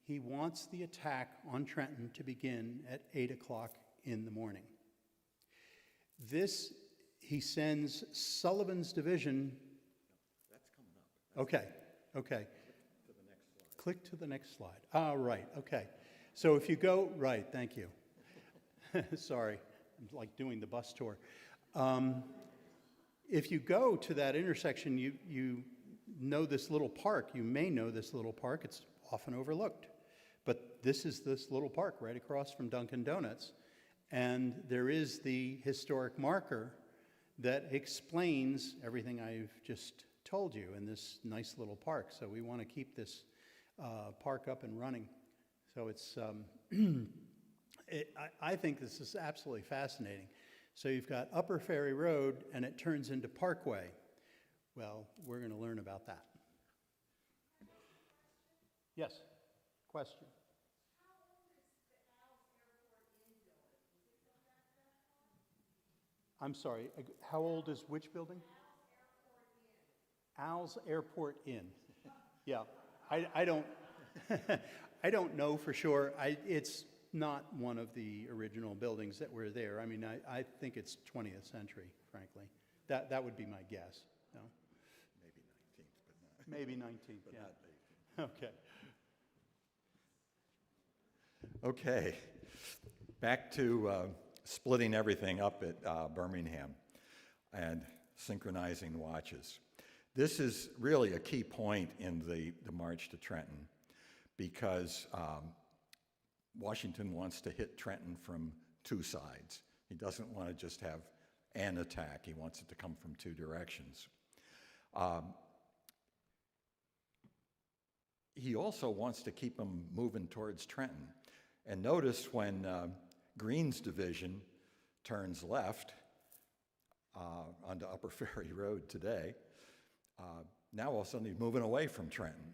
He wants the attack on Trenton to begin at 8 o'clock in the morning. This, he sends Sullivan's division. That's coming up. Okay, okay. Click to the next slide. Ah, right, okay. So if you go, right, thank you. Sorry, I'm like doing the bus tour. If you go to that intersection, you know this little park. You may know this little park. It's often overlooked. But this is this little park right across from Dunkin' Donuts. And there is the historic marker that explains everything I've just told you in this nice little park. So we want to keep this park up and running. So it's, I think this is absolutely fascinating. So you've got Upper Ferry Road, and it turns into Parkway. Well, we're going to learn about that. Yes, question. I'm sorry, how old is which building? Al's Airport Inn. Yeah, I don't, I don't know for sure. It's not one of the original buildings that were there. I mean, I think it's 20th century, frankly. That would be my guess. No? Maybe 19th, but not. Maybe 19th, But yeah. not 18th. Okay. Okay, back to splitting everything up at Birmingham and synchronizing watches. This is really a key point in the march to Trenton because Washington wants to hit Trenton from two sides. He doesn't want to just have an attack. He wants it to come from two directions. He also wants to keep them moving towards Trenton. And notice when Greene's division turns left onto Upper Ferry Road today, now all of a sudden he's moving away from Trenton.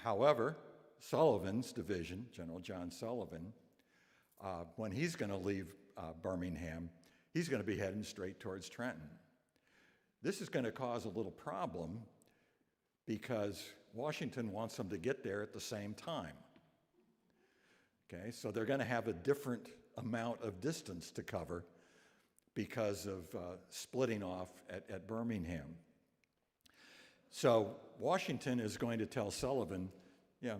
However, Sullivan's division, General John Sullivan, when he's going to leave Birmingham, he's going to be heading straight towards Trenton. This is going to cause a little problem because Washington wants them to get there at the same time. Okay, so they're going to have a different amount of distance to cover because of splitting off at Birmingham. So Washington is going to tell Sullivan,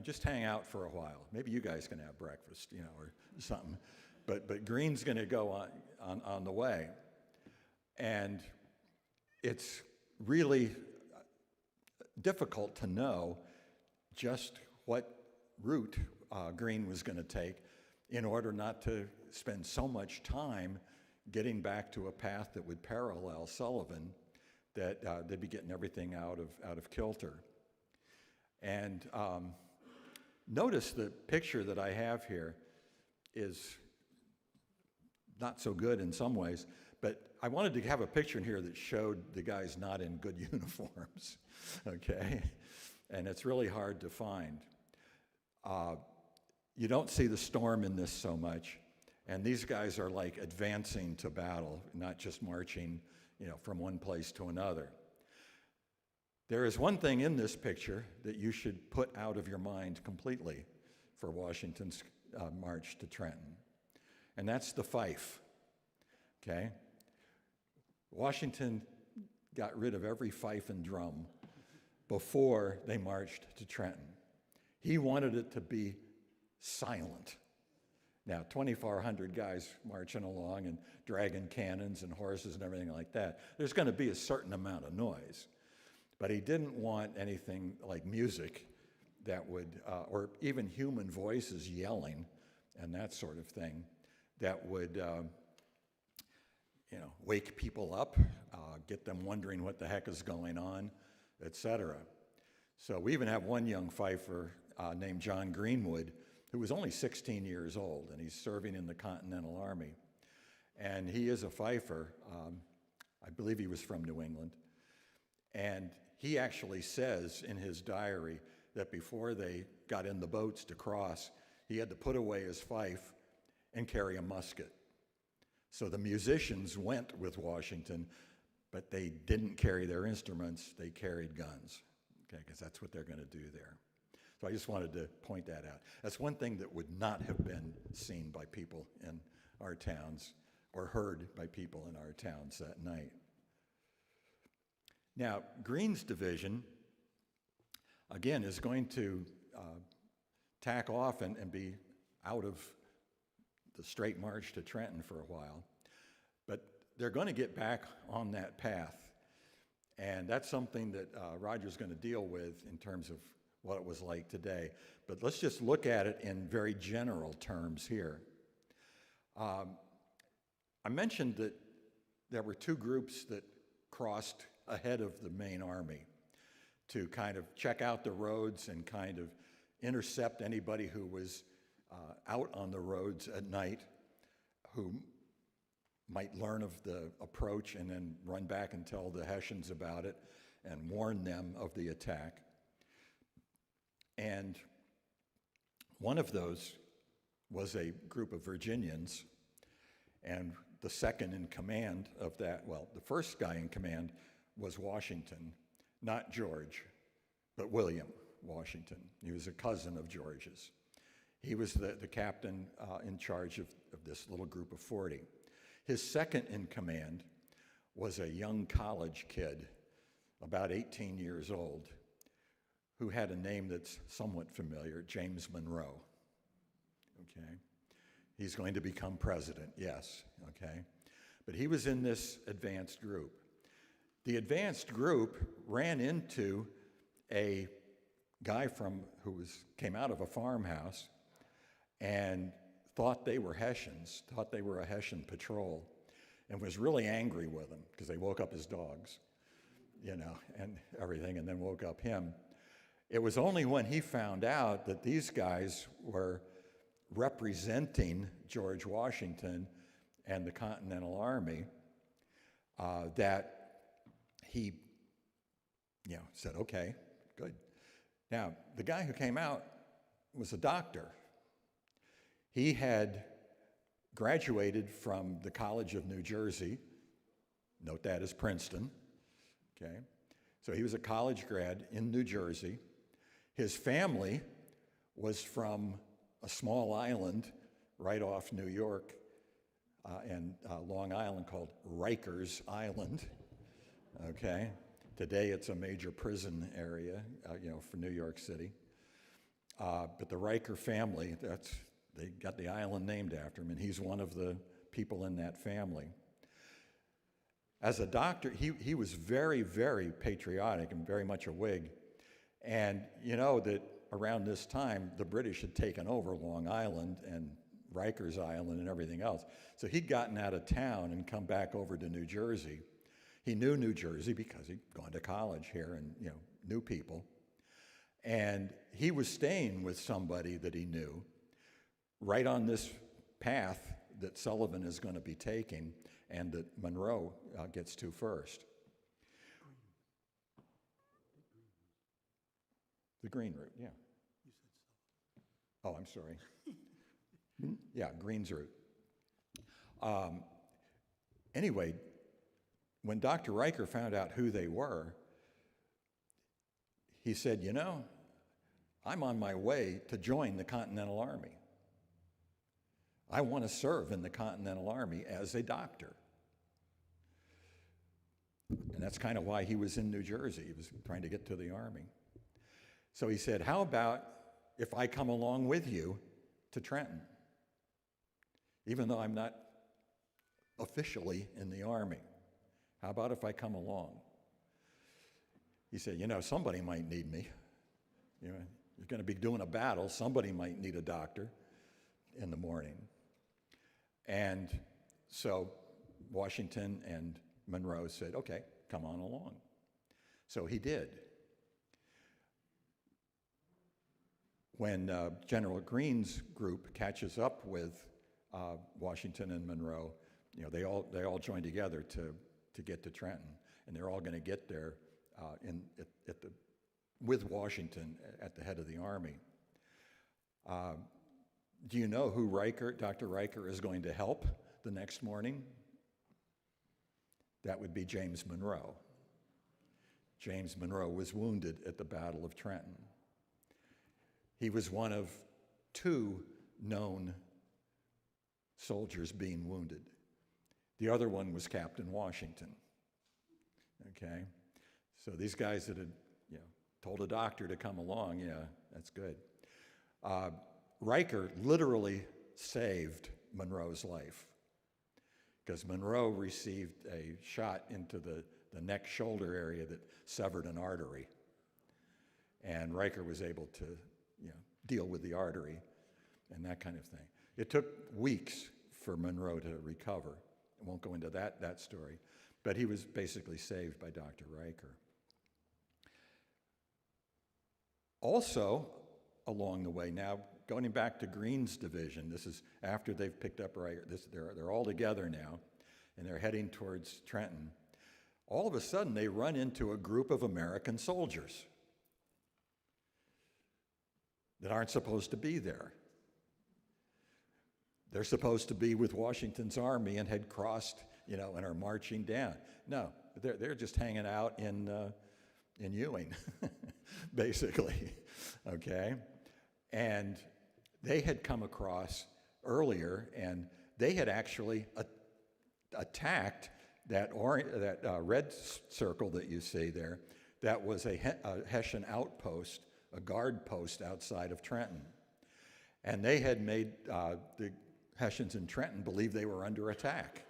just hang out for a while. Maybe you guys can have breakfast, or something. But Greene's going to go on the way. And it's really difficult to know just what route Greene was going to take in order not to spend so much time getting back to a path that would parallel Sullivan, that they'd be getting everything out of kilter. And notice the picture that I have here is not so good in some ways, but I wanted to have a picture in here that showed the guys not in good uniforms, okay? And it's really hard to find. You don't see the storm in this so much, and these guys are like advancing to battle, not just marching, from one place to another. There is one thing in this picture that you should put out of your mind completely for Washington's march to Trenton, and that's the fife, okay? Washington got rid of every fife and drum before they marched to Trenton. He wanted it to be silent. Now, 2,400 guys marching along and dragging cannons and horses and everything like that, there's going to be a certain amount of noise. But he didn't want anything like music that would, or even human voices yelling and that sort of thing, that would wake people up, get them wondering what the heck is going on, etc. So we even have one young fifer named John Greenwood, who was only 16 years old, and he's serving in the Continental Army. And he is a fifer. I believe he was from New England. And he actually says in his diary that before they got in the boats to cross, he had to put away his fife and carry a musket. So the musicians went with Washington, but they didn't carry their instruments, they carried guns, okay, because that's what they're going to do there. So I just wanted to point that out. That's one thing that would not have been seen by people in our towns or heard by people in our towns that night. Now, Greene's division, again, is going to tack off and be out of the straight march to Trenton for a while. But they're going to get back on that path. And that's something that Roger's going to deal with in terms of what it was like today. But let's just look at it in very general terms here. I mentioned that there were two groups that crossed ahead of the main army to kind of check out the roads and kind of intercept anybody who was out on the roads at night who might learn of the approach and then run back and tell the Hessians about it and warn them of the attack. And one of those was a group of Virginians, and the second in command of that, well, the first guy in command was Washington, not George, but William Washington. He was a cousin of George's. He was the captain in charge of this little group of 40. His second in command was a young college kid, about 18 years old, who had a name that's somewhat familiar, James Monroe. Okay? He's going to become president, yes, okay? But he was in this advanced group. The advanced group ran into a guy who came out of a farmhouse and thought they were Hessians, thought they were a Hessian patrol, and was really angry with them because they woke up his dogs, and everything, and then woke up him. It was only when he found out that these guys were representing George Washington and the Continental Army that he said, okay, good. Now, the guy who came out was a doctor. He had graduated from the College of New Jersey. Note that as Princeton, okay? So he was a college grad in New Jersey. His family was from a small island right off New York and Long Island called Rikers Island, okay? Today it's a major prison area, for New York City. But the Riker family, they got the island named after him, and he's one of the people in that family. As a doctor, he was very, very patriotic and very much a Whig. And you know that around this time, the British had taken over Long Island and Rikers Island and everything else. So he'd gotten out of town and come back over to New Jersey. He knew New Jersey because he'd gone to college here and knew people. And he was staying with somebody that he knew right on this path that Sullivan is going to be taking and that Monroe gets to first. The Green route, yeah. You said Sullivan. Oh, I'm sorry. Yeah, Green's route. Anyway, when Dr. Riker found out who they were, he said, I'm on my way to join the Continental Army. I want to serve in the Continental Army as a doctor. And that's kind of why he was in New Jersey. He was trying to get to the Army. So he said, how about if I come along with you to Trenton? Even though I'm not officially in the Army. How about if I come along? He said, somebody might need me. You're going to be doing a battle. Somebody might need a doctor in the morning. And so Washington and Monroe said, okay, come on along. So he did. When General Greene's group catches up with Washington and Monroe, they all join together to get to Trenton, and they're all going to get there with Washington at the head of the army. Do you know who Dr. Riker is going to help the next morning? That would be James Monroe. James Monroe was wounded at the Battle of Trenton. He was one of two known soldiers being wounded. The other one was Captain Washington. Okay? So these guys that had, told a doctor to come along, yeah, that's good. Riker literally saved Monroe's life because Monroe received a shot into the neck shoulder area that severed an artery. And Riker was able to, deal with the artery and that kind of thing. It took weeks for Monroe to recover. I won't go into that story, but he was basically saved by Dr. Riker. Also, along the way, now going back to Greene's division, this is after they've picked up Riker, they're all together now, and they're heading towards Trenton. All of a sudden, they run into a group of American soldiers that aren't supposed to be there. They're supposed to be with Washington's army and had crossed, and are marching down. No, they're just hanging out in Ewing, basically, okay? And they had come across earlier, and they had actually attacked that red circle that you see there. That was a Hessian outpost, a guard post outside of Trenton. And they had made the Hessians in Trenton believe they were under attack.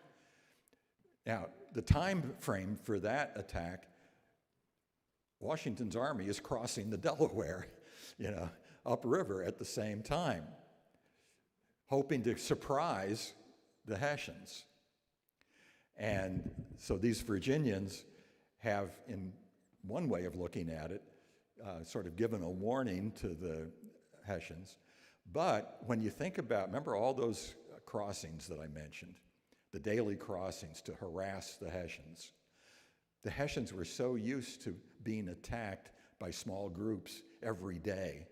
Now, the time frame for that attack, Washington's army is crossing the Delaware, upriver at the same time, hoping to surprise the Hessians. And so these Virginians have, in one way of looking at it, sort of given a warning to the Hessians. But when you think about, remember all those crossings that I mentioned, the daily crossings to harass the Hessians were so used to being attacked by small groups every day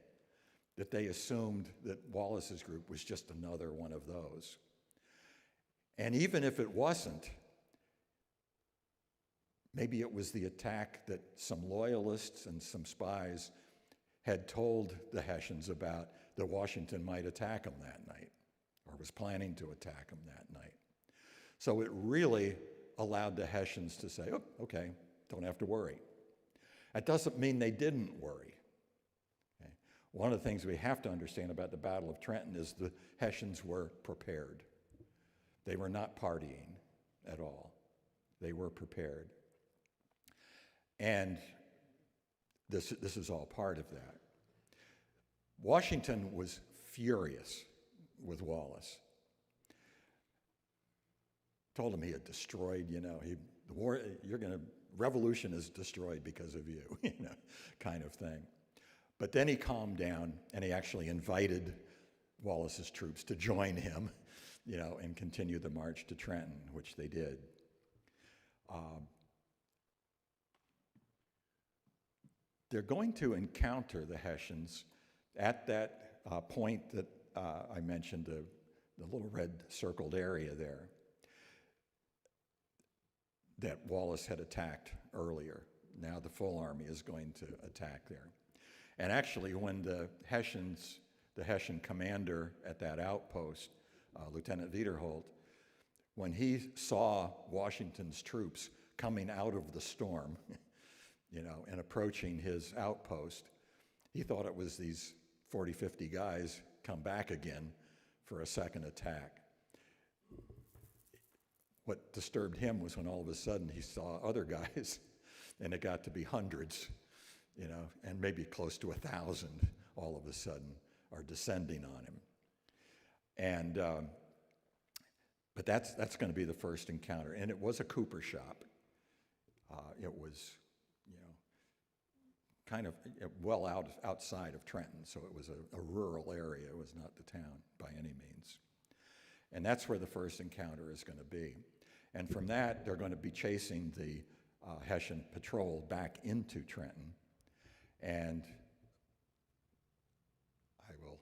that they assumed that Wallace's group was just another one of those. And even if it wasn't, maybe it was the attack that some loyalists and some spies had told the Hessians about, that Washington might attack them that night, or was planning to attack them that night. So it really allowed the Hessians to say, oh, okay, don't have to worry. That doesn't mean they didn't worry. Okay? One of the things we have to understand about the Battle of Trenton is the Hessians were prepared. They were not partying at all. They were prepared. And this is all part of that. Washington was furious with Wallace. Told him he had destroyed, the war, revolution is destroyed because of you, kind of thing. But then he calmed down and he actually invited Wallace's troops to join him, and continue the march to Trenton, which they did. They're going to encounter the Hessians at that point that I mentioned, the little red circled area there that Wallace had attacked earlier. Now the full army is going to attack there. And actually, when the Hessian commander at that outpost, Lieutenant Wiederholt, when he saw Washington's troops coming out of the storm, and approaching his outpost, he thought it was these 40, 50 guys come back again for a second attack. What disturbed him was when all of a sudden he saw other guys, and it got to be hundreds, and maybe close to 1,000 all of a sudden are descending on him. And but that's going to be the first encounter, and it was a cooper shop. It was, kind of well outside of Trenton, so it was a rural area. It was not the town by any means. And that's where the first encounter is going to be. And from that, they're going to be chasing the Hessian patrol back into Trenton. And I will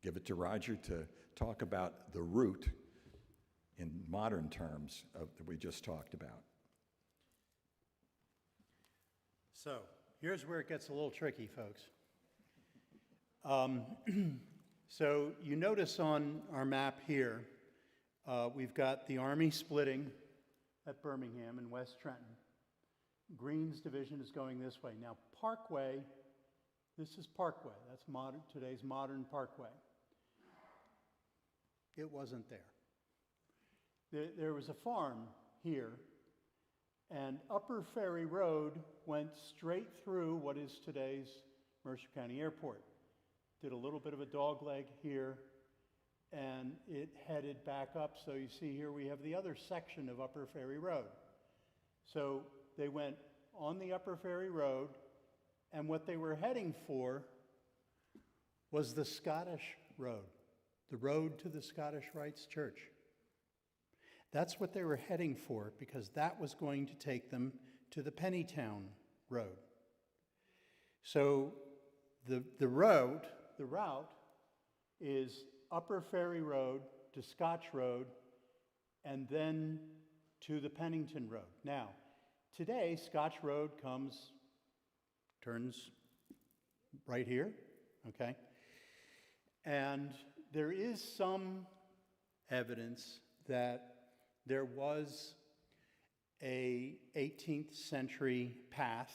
give it to Roger to talk about the route in modern terms that we just talked about. So here's where it gets a little tricky, folks. So you notice on our map here, we've got the Army splitting at Birmingham and West Trenton. Green's division is going this way. Now Parkway, this is Parkway. That's today's modern Parkway. It wasn't there. There was a farm here, and Upper Ferry Road went straight through what is today's Mercer County Airport. Did a little bit of a dogleg here, and it headed back up. So you see here we have the other section of Upper Ferry Road. So they went on the Upper Ferry Road, and what they were heading for was the Scottish Road, the road to the Scottish Rites Church. That's what they were heading for, because that was going to take them to the Pennytown Road. So the route is Upper Ferry Road to Scotch Road, and then to the Pennington Road. Now, today, Scotch Road turns right here, okay? And there is some evidence that there was a 18th century path.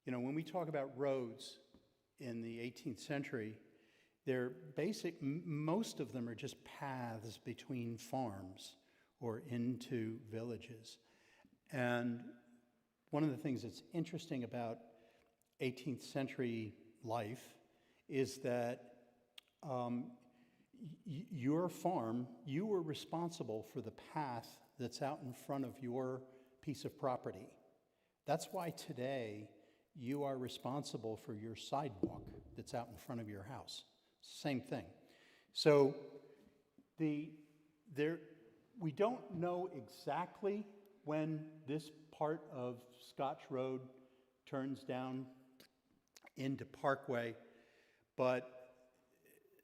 You know, when we talk about roads in the 18th century, most of them are just paths between farms or into villages. And one of the things that's interesting about 18th century life is that your farm, you were responsible for the path that's out in front of your piece of property. That's why today you are responsible for your sidewalk that's out in front of your house. Same thing. So we don't know exactly when this part of Scotch Road turns down into Parkway, but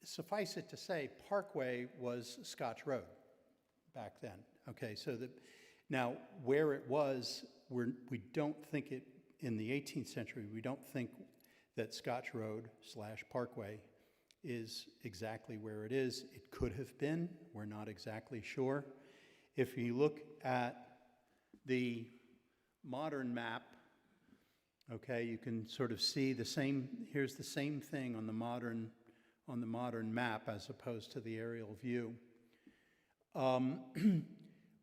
suffice it to say, Parkway was Scotch Road back then. Okay, so now where it was, we don't think it, in the 18th century, we don't think that Scotch Road / Parkway is exactly where it is. It could have been, we're not exactly sure. If you look at the modern map, okay, you can sort of see here's the same thing on the modern map as opposed to the aerial view.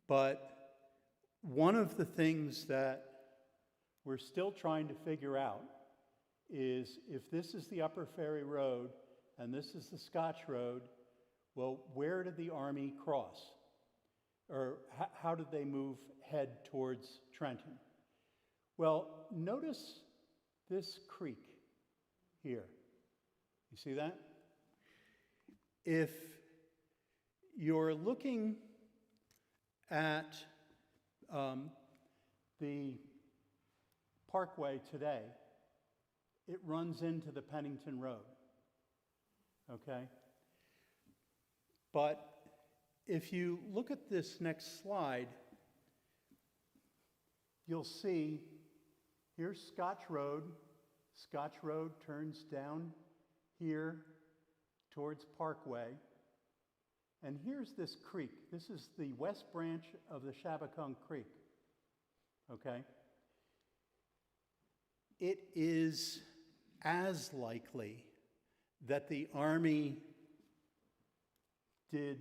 But one of the things that we're still trying to figure out is if this is the Upper Ferry Road and this is the Scotch Road, well, where did the Army cross? Or how did they head towards Trenton? Well, notice this creek here. You see that? If you're looking at the Parkway today, it runs into the Pennington Road, okay? But if you look at this next slide, you'll see here's Scotch Road. Scotch Road turns down here towards Parkway. And here's this creek. This is the west branch of the Shabakung Creek, okay? It is as likely that the Army did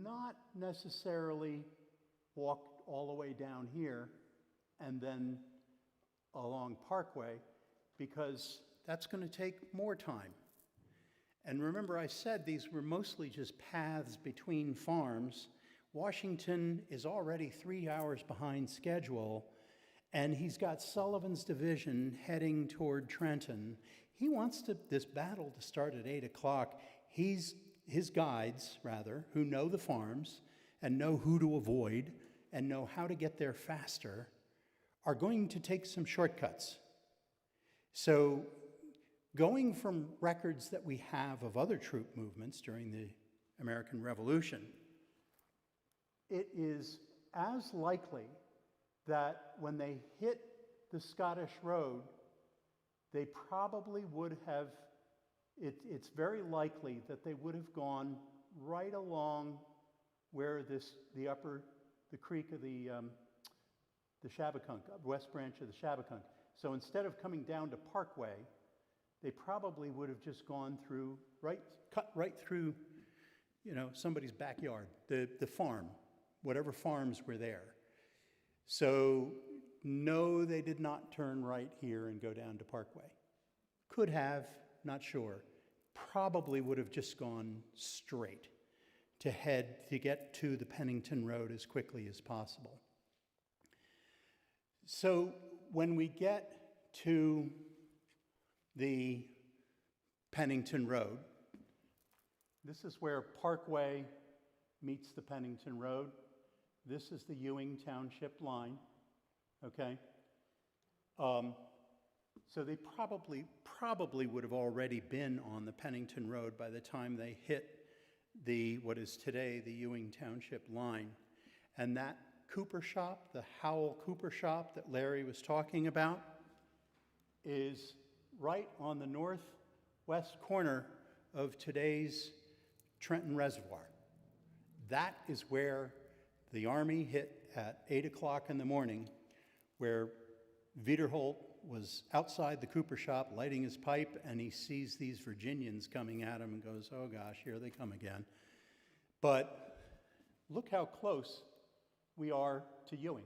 not necessarily walk all the way down here and then along Parkway, because that's going to take more time. And remember, I said these were mostly just paths between farms. Washington is already 3 hours behind schedule, and he's got Sullivan's division heading toward Trenton. He wants this battle to start at 8 o'clock. His guides, rather, who know the farms and know who to avoid and know how to get there faster, are going to take some shortcuts. So going from records that we have of other troop movements during the American Revolution, it is as likely that when they hit the Scottish Road, they probably would have, it's very likely that they would have gone right along where the creek of the Shabakunk, west branch of the Shabakunk. So instead of coming down to Parkway, they probably would have just gone through, cut right through, somebody's backyard, the farm, whatever farms were there. So no, they did not turn right here and go down to Parkway. Could have, not sure. Probably would have just gone straight to get to the Pennington Road as quickly as possible. So when we get to the Pennington Road, this is where Parkway meets the Pennington Road. This is the Ewing Township line, okay? So they probably would have already been on the Pennington Road by the time they hit what is today the Ewing Township line. And that Cooper shop, the Howell Cooper shop that Larry was talking about, is right on the northwest corner of today's Trenton Reservoir. That is where the Army hit at 8 o'clock in the morning, where Wiederholt was outside the Cooper shop lighting his pipe, and he sees these Virginians coming at him and goes, oh gosh, here they come again. But look how close we are to Ewing,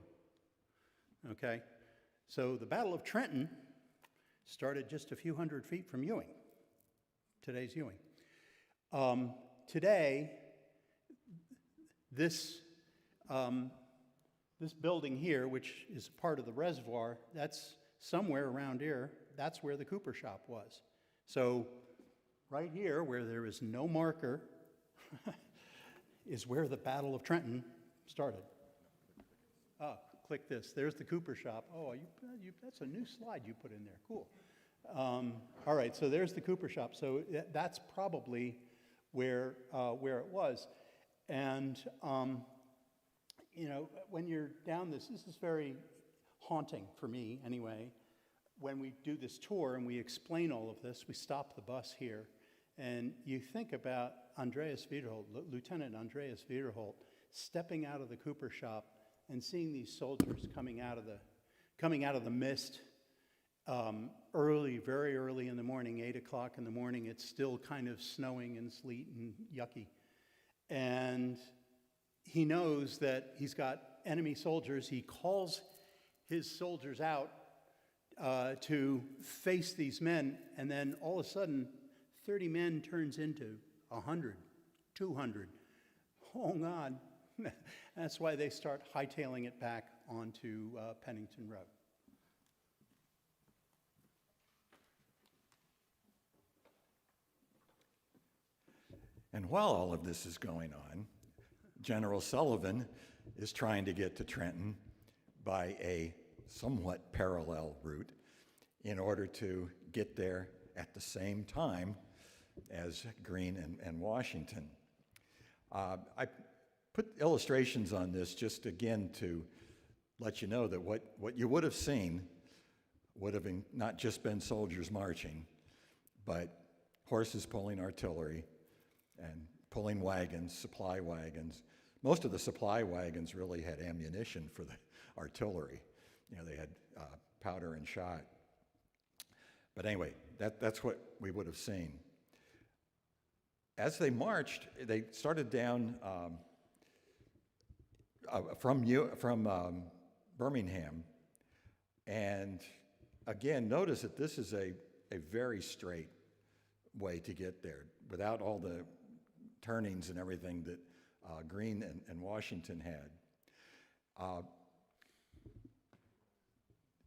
okay? So the Battle of Trenton started just a few hundred feet from Ewing, today's Ewing. Today, this building here, which is part of the reservoir, that's somewhere around here, that's where the Cooper shop was. So right here, where there is no marker, is where the Battle of Trenton started. Oh, click this. There's the Cooper shop. Oh, that's a new slide you put in there. Cool. All right, so there's the Cooper shop. So that's probably where it was. And, when you're down this is very haunting for me anyway. When we do this tour and we explain all of this, we stop the bus here, and you think about Andreas Wiederholt, Lieutenant Andreas Wiederholt, stepping out of the Cooper shop and seeing these soldiers coming out of the mist very early in the morning, 8 o'clock in the morning. It's still kind of snowing and sleet and yucky. And he knows that he's got enemy soldiers. He calls his soldiers out to face these men, and then all of a sudden, 30 men turns into 100, 200. Oh, God. That's why they start hightailing it back onto Pennington Road. And while all of this is going on, General Sullivan is trying to get to Trenton by a somewhat parallel route in order to get there at the same time as Greene and Washington. I put illustrations on this just again to let you know that what you would have seen would have not just been soldiers marching, but horses pulling artillery and pulling wagons, supply wagons. Most of the supply wagons really had ammunition for the artillery. They had powder and shot. But anyway, that's what we would have seen. As they marched, they started down from Birmingham. And again, notice that this is a very straight way to get there without all the turnings and everything that Greene and Washington had.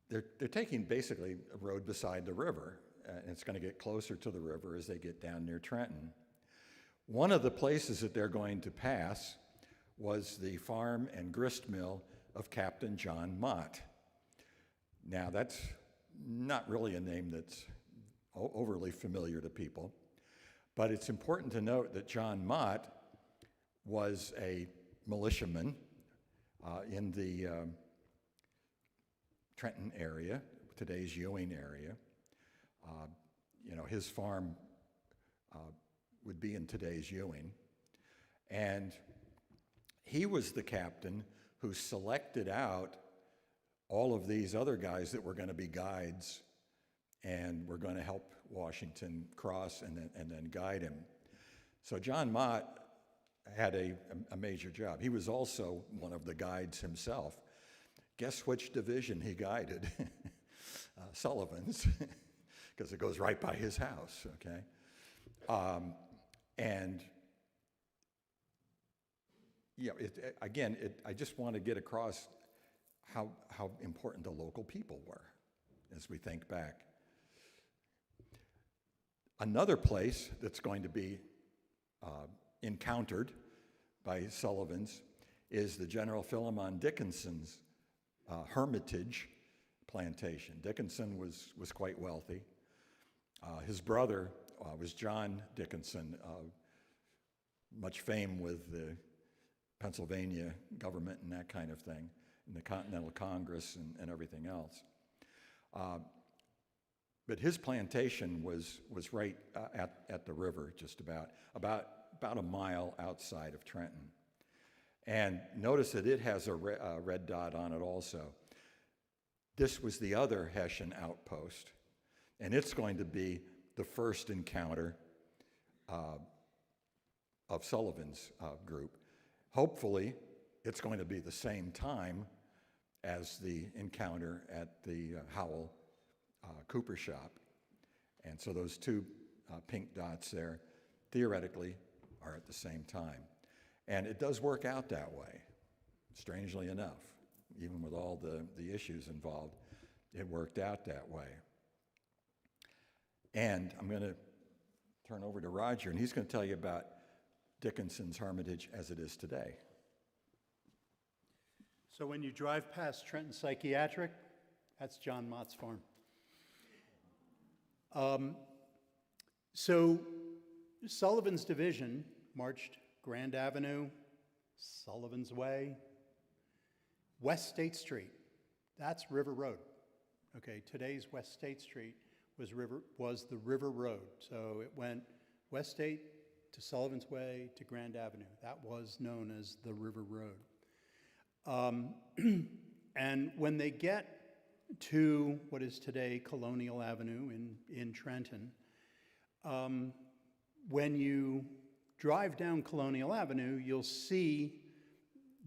They're taking basically a road beside the river, and it's going to get closer to the river as they get down near Trenton. One of the places that they're going to pass was the farm and grist mill of Captain John Mott. Now, that's not really a name that's overly familiar to people, but it's important to note that John Mott was a militiaman in the Trenton area, today's Ewing area. His farm would be in today's Ewing. And he was the captain who selected out all of these other guys that were going to be guides and were going to help Washington cross and then guide him. So John Mott had a major job. He was also one of the guides himself. Guess which division he guided? Sullivan's, because it goes right by his house, okay? And yeah, I just want to get across how important the local people were as we think back. Another place that's going to be encountered by Sullivans is the General Philemon Dickinson's Hermitage plantation. Dickinson was quite wealthy. His brother was John Dickinson, much fame with the Pennsylvania government and that kind of thing, and the Continental Congress and everything else. But his plantation was right at the river, just about a mile outside of Trenton. And notice that it has a red dot on it also. This was the other Hessian outpost, and it's going to be the first encounter of Sullivan's group. Hopefully, it's going to be the same time as the encounter at the Howell Cooper shop. And so those two pink dots there, theoretically, are at the same time. And it does work out that way, strangely enough. Even with all the issues involved, it worked out that way. And I'm going to turn over to Roger, and he's going to tell you about Dickinson's Hermitage as it is today. So when you drive past Trenton Psychiatric, that's John Mott's farm. So Sullivan's division marched Grand Avenue, Sullivan's Way, West State Street. That's River Road. Okay, today's West State Street was the River Road. So it went West State to Sullivan's Way to Grand Avenue. That was known as the River Road. And when they get to what is today Colonial Avenue in Trenton, when you drive down Colonial Avenue, you'll see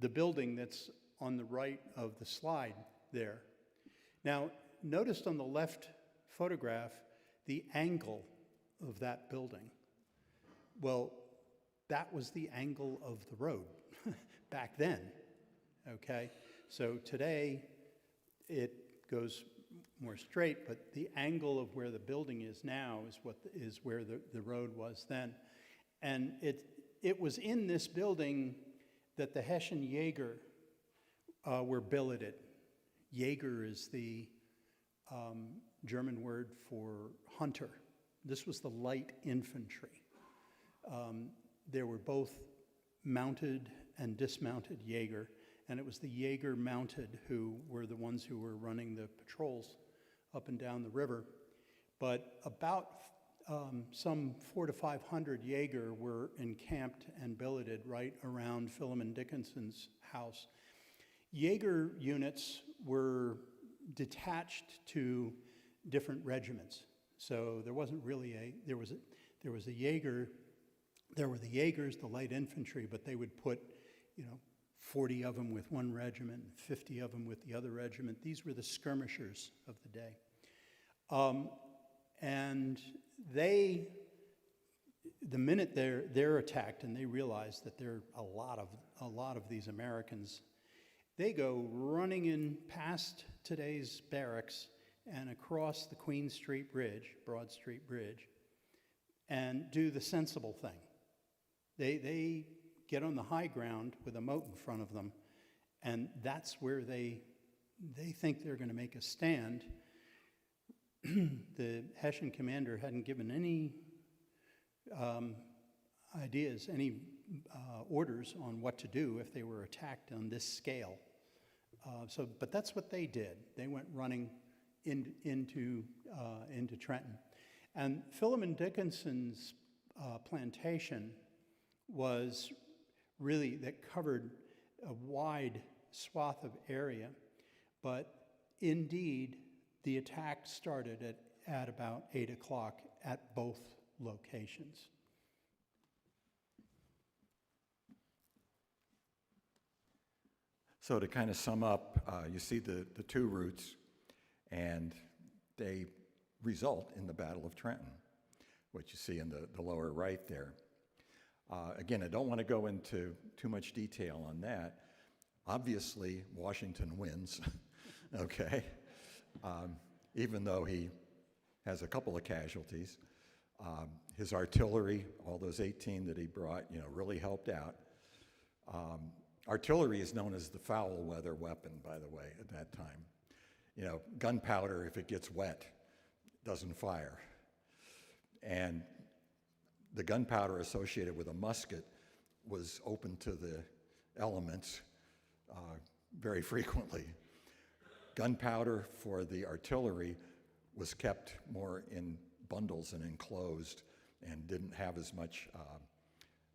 the building that's on the right of the slide there. Now, notice on the left photograph the angle of that building. Well, that was the angle of the road back then, okay? So today, it goes more straight, but the angle of where the building is now is where the road was then. And it was in this building that the Hessian Jäger were billeted. Jäger is the German word for hunter. This was the light infantry. There were both mounted and dismounted Jäger, and it was the Jäger mounted who were the ones who were running the patrols up and down the river. But about some 400 to 500 Jäger were encamped and billeted right around Philemon Dickinson's house. Jäger units were detached to different regiments. So there wasn't really there was a Jäger, there were the Jägers, the light infantry, but they would put, 40 of them with one regiment, 50 of them with the other regiment. These were the skirmishers of the day. And they, the minute they're attacked and they realize that there are a lot of these Americans, they go running in past today's barracks and across the Queen Street Bridge, Broad Street Bridge, and do the sensible thing. They get on the high ground with a moat in front of them, and that's where they think they're going to make a stand. The Hessian commander hadn't given any ideas, any orders on what to do if they were attacked on this scale. But that's what they did. They went running into Trenton. And Philemon Dickinson's plantation was really, that covered a wide swath of area, but indeed, the attack started at about 8 o'clock at both locations. So to kind of sum up, you see the two routes, and they result in the Battle of Trenton, which you see in the lower right there. Again, I don't want to go into too much detail on that. Obviously, Washington wins, okay? Even though he has a couple of casualties. His artillery, all those 18 that he brought, really helped out. Artillery is known as the foul weather weapon, by the way, at that time. Gunpowder, if it gets wet, doesn't fire. And the gunpowder associated with a musket was open to the elements very frequently. Gunpowder for the artillery was kept more in bundles and enclosed and didn't have as much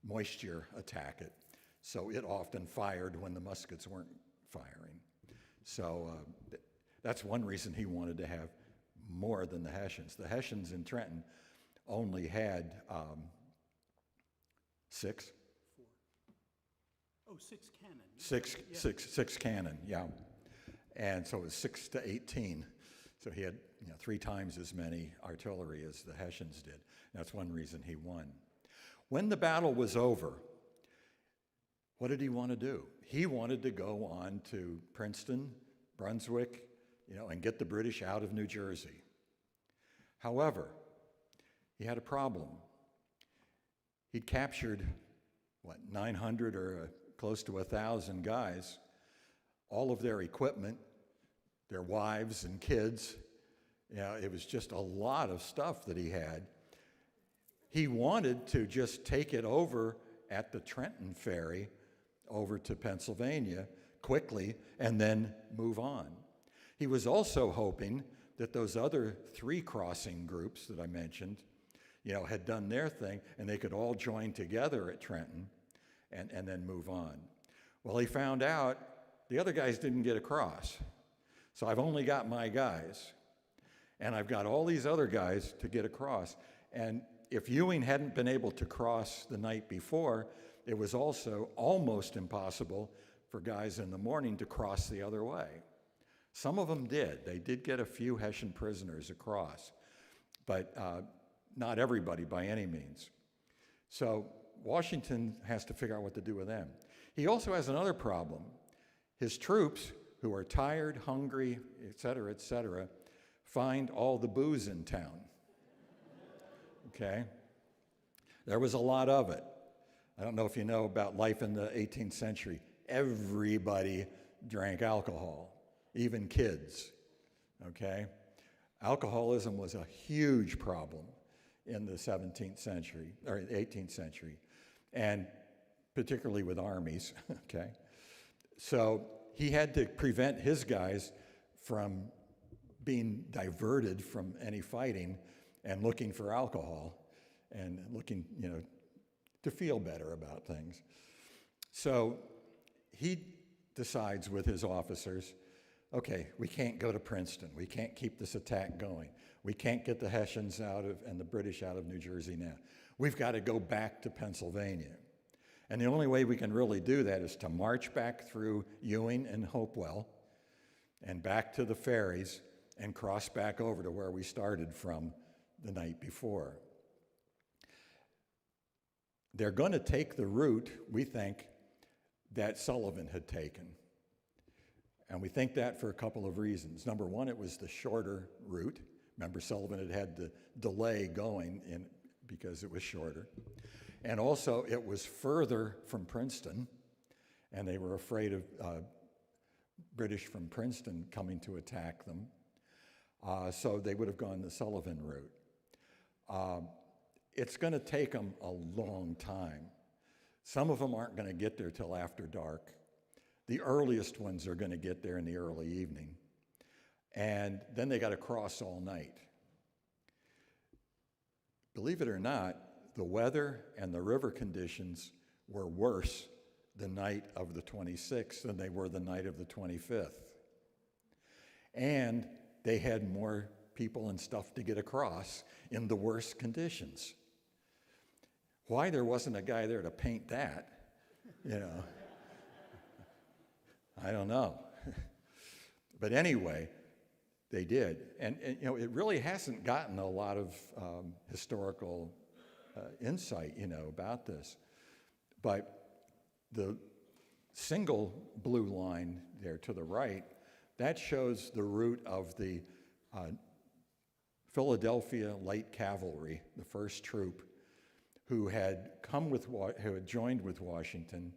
moisture attack it. So it often fired when the muskets weren't firing. So that's one reason he wanted to have more than the Hessians. The Hessians in Trenton only had 6? 4. Oh, 6 cannon. Six cannon, yeah. And so it was 6 to 18. So he had 3 times as many artillery as the Hessians did. That's one reason he won. When the battle was over, what did he want to do? He wanted to go on to Princeton, Brunswick, and get the British out of New Jersey. However, he had a problem. He'd captured, 900 or close to 1,000 guys, all of their equipment, their wives and kids. It was just a lot of stuff that he had. He wanted to just take it over at the Trenton ferry over to Pennsylvania quickly and then move on. He was also hoping that those other 3 crossing groups that I mentioned, had done their thing and they could all join together at Trenton and then move on. Well, he found out the other guys didn't get across. So I've only got my guys, and I've got all these other guys to get across. And if Ewing hadn't been able to cross the night before, it was also almost impossible for guys in the morning to cross the other way. Some of them did. They did get a few Hessian prisoners across, but not everybody by any means. So Washington has to figure out what to do with them. He also has another problem. His troops, who are tired, hungry, et cetera, find all the booze in town. Okay? There was a lot of it. I don't know if you know about life in the 18th century. Everybody drank alcohol, even kids. Okay? Alcoholism was a huge problem in the 17th century, or 18th century, and particularly with armies, okay? So he had to prevent his guys from being diverted from any fighting and looking for alcohol and looking, to feel better about things. So he decides with his officers, okay, we can't go to Princeton. We can't keep this attack going. We can't get the Hessians and the British out of New Jersey now. We've got to go back to Pennsylvania. And the only way we can really do that is to march back through Ewing and Hopewell and back to the ferries and cross back over to where we started from the night before. They're going to take the route, we think, that Sullivan had taken. And we think that for a couple of reasons. Number one, it was the shorter route. Remember, Sullivan had the delay going because it was shorter. And also, it was further from Princeton, and they were afraid of British from Princeton coming to attack them. So they would have gone the Sullivan route. It's going to take them a long time. Some of them aren't going to get there till after dark. The earliest ones are going to get there in the early evening. And then they got to cross all night. Believe it or not, the weather and the river conditions were worse the night of the 26th than they were the night of the 25th. And they had more people and stuff to get across in the worst conditions. Why there wasn't a guy there to paint that, I don't know. But anyway, they did. And it really hasn't gotten a lot of historical insight, about this. But the single blue line there to the right, that shows the route of the Philadelphia Light Cavalry, the first troop, who had joined with Washington.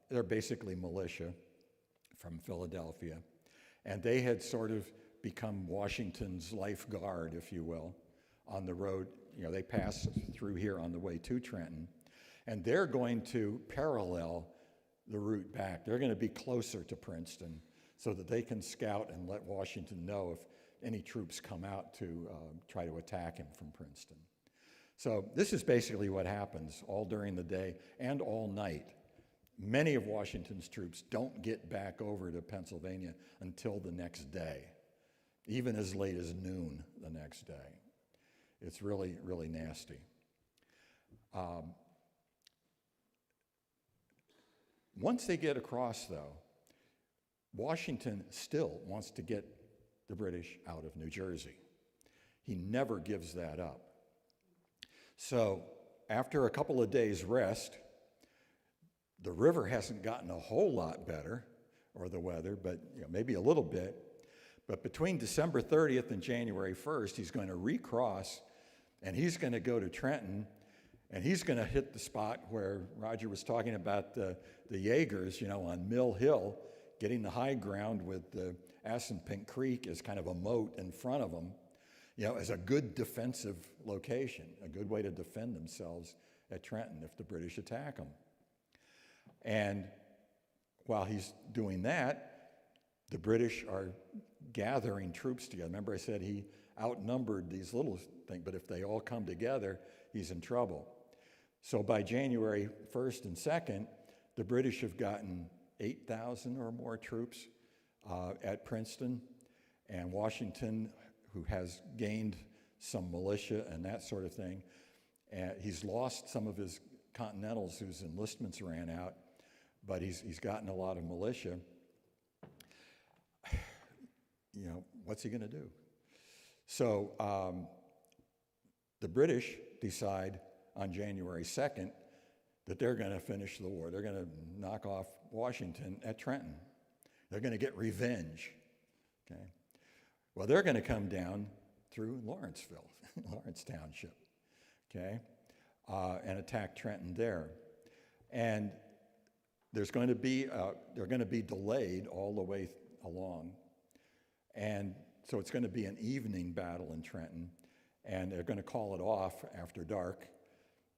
They're basically militia from Philadelphia, and they had sort of become Washington's lifeguard, if you will, on the road. They passed through here on the way to Trenton, and they're going to parallel the route back. They're going to be closer to Princeton so that they can scout and let Washington know if any troops come out to try to attack him from Princeton. So this is basically what happens all during the day and all night. Many of Washington's troops don't get back over to Pennsylvania until the next day, even as late as noon the next day. It's really, really nasty. Once they get across, though, Washington still wants to get the British out of New Jersey. He never gives that up. So after a couple of days' rest, the river hasn't gotten a whole lot better, or the weather, but maybe a little bit. But between December 30th and January 1st, he's going to recross, and he's going to go to Trenton, and he's going to hit the spot where Roger was talking about the Jaegers, on Mill Hill, getting the high ground with the Assunpink Creek as kind of a moat in front of them, as a good defensive location, a good way to defend themselves at Trenton if the British attack them. And while he's doing that, the British are gathering troops together. Remember I said he outnumbered these little things, but if they all come together, he's in trouble. So by January 1st and 2nd, the British have gotten 8,000 or more troops at Princeton, and Washington, who has gained some militia and that sort of thing, he's lost some of his Continentals whose enlistments ran out, but he's gotten a lot of militia. What's he going to do? So the British decide on January 2nd that they're going to finish the war. They're going to knock off Washington at Trenton. They're going to get revenge. Okay. Well, they're going to come down through Lawrenceville, Lawrence Township, okay, and attack Trenton there. And they're going to be delayed all the way along. And so it's going to be an evening battle in Trenton, and they're going to call it off after dark.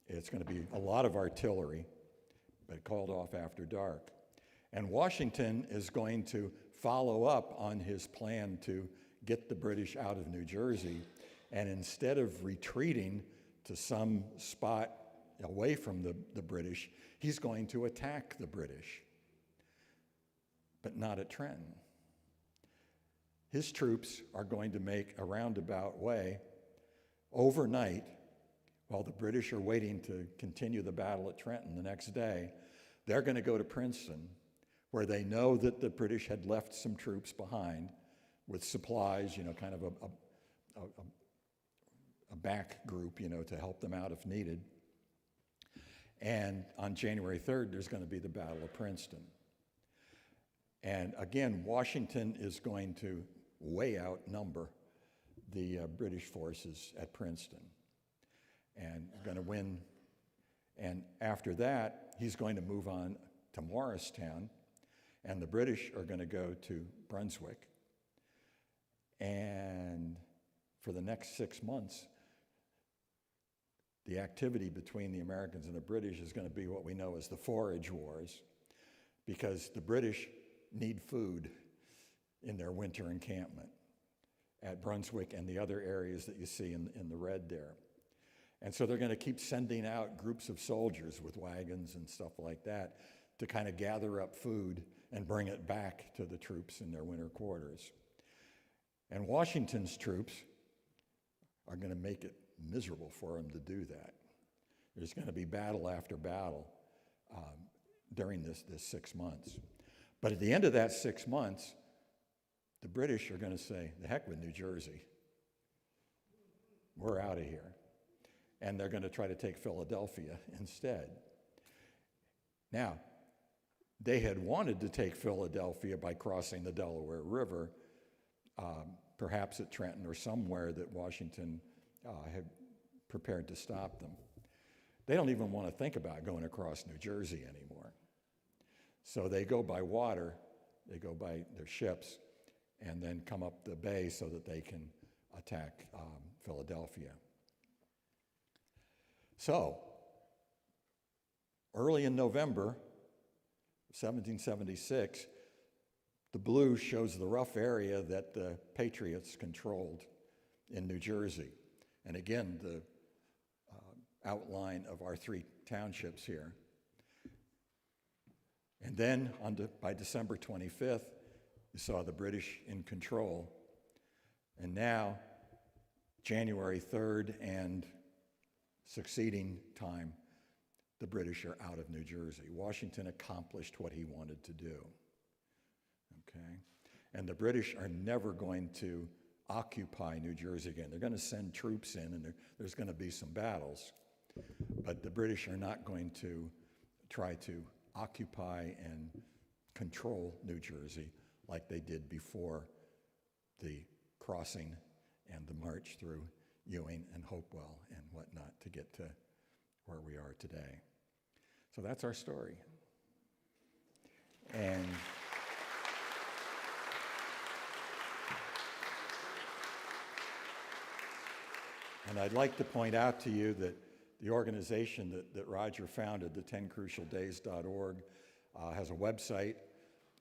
It's going to be a lot of artillery, but called off after dark. And Washington is going to follow up on his plan to get the British out of New Jersey, and instead of retreating to some spot away from the British, he's going to attack the British, but not at Trenton. His troops are going to make a roundabout way overnight while the British are waiting to continue the battle at Trenton the next day. They're going to go to Princeton, where they know that the British had left some troops behind with supplies, kind of a back group, to help them out if needed. And on January 3rd, there's going to be the Battle of Princeton. And again, Washington is going to way outnumber the British forces at Princeton and going to win. And after that, he's going to move on to Morristown, and the British are going to go to Brunswick. And for the next 6 months, the activity between the Americans and the British is going to be what we know as the Forage Wars, because the British need food in their winter encampment at Brunswick and the other areas that you see in the red there. And so they're going to keep sending out groups of soldiers with wagons and stuff like that to kind of gather up food and bring it back to the troops in their winter quarters. And Washington's troops are going to make it miserable for them to do that. There's going to be battle after battle during this 6 months. But at the end of that 6 months, the British are going to say, the heck with New Jersey. We're out of here. And they're going to try to take Philadelphia instead. Now, they had wanted to take Philadelphia by crossing the Delaware River, perhaps at Trenton or somewhere that Washington had prepared to stop them. They don't even want to think about going across New Jersey anymore. So they go by water, they go by their ships, and then come up the bay so that they can attack Philadelphia. So, early in November 1776, the blue shows the rough area that the Patriots controlled in New Jersey. And again, the outline of our 3 townships here. And then by December 25th, you saw the British in control. And now, January 3rd and succeeding time, the British are out of New Jersey. Washington accomplished what he wanted to do. Okay? And the British are never going to occupy New Jersey again. They're going to send troops in, and there's going to be some battles. But the British are not going to try to occupy and control New Jersey like they did before the crossing and the march through Ewing and Hopewell and whatnot to get to where we are today. So that's our story. And I'd like to point out to you that the organization that Roger founded, the 10crucialdays.org, has a website,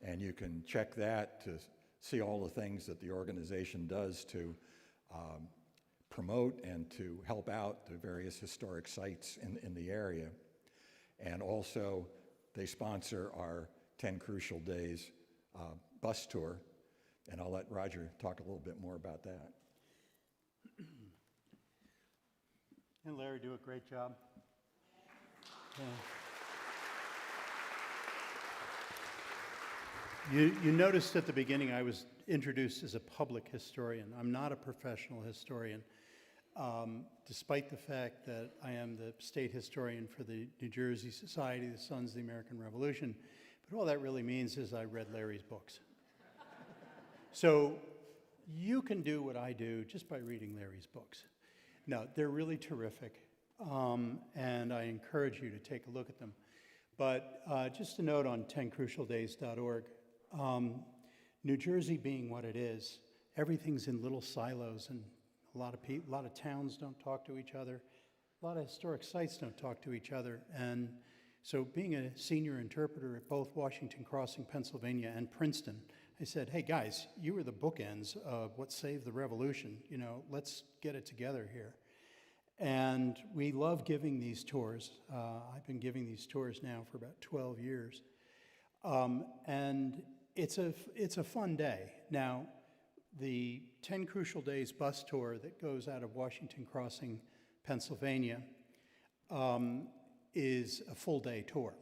and you can check that to see all the things that the organization does to promote and to help out the various historic sites in the area. And also, they sponsor our 10 Crucial Days bus tour, and I'll let Roger talk a little bit more about that. And Larry do a great job. Yeah. You noticed at the beginning I was introduced as a public historian. I'm not a professional historian, despite the fact that I am the state historian for the New Jersey Society, the Sons of the American Revolution. But all that really means is I read Larry's books. So you can do what I do just by reading Larry's books. No, they're really terrific, and I encourage you to take a look at them. But just a note on 10crucialdays.org, New Jersey being what it is, everything's in little silos, and a lot of towns don't talk to each other, a lot of historic sites don't talk to each other, and so being a senior interpreter at both Washington Crossing, Pennsylvania, and Princeton, I said, hey guys, you were the bookends of what saved the revolution. You know, let's get it together here. And we love giving these tours. I've been giving these tours now for about 12 years. And it's a fun day. Now, the 10 Crucial Days bus tour that goes out of Washington Crossing, Pennsylvania, is a full day tour.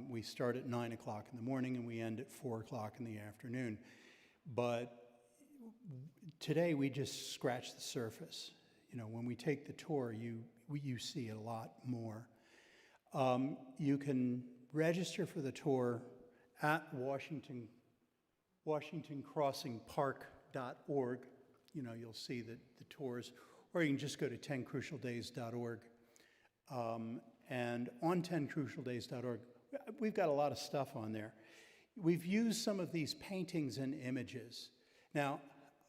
We start at 9 o'clock in the morning and we end at 4 o'clock in the afternoon. But today we just scratched the surface. You know, when we take the tour, you see a lot more. You can register for the tour at WashingtonCrossingPark.org. You know, you'll see the tours, or you can just go to 10crucialdays.org. And on 10crucialdays.org, we've got a lot of stuff on there. We've used some of these paintings and images. Now,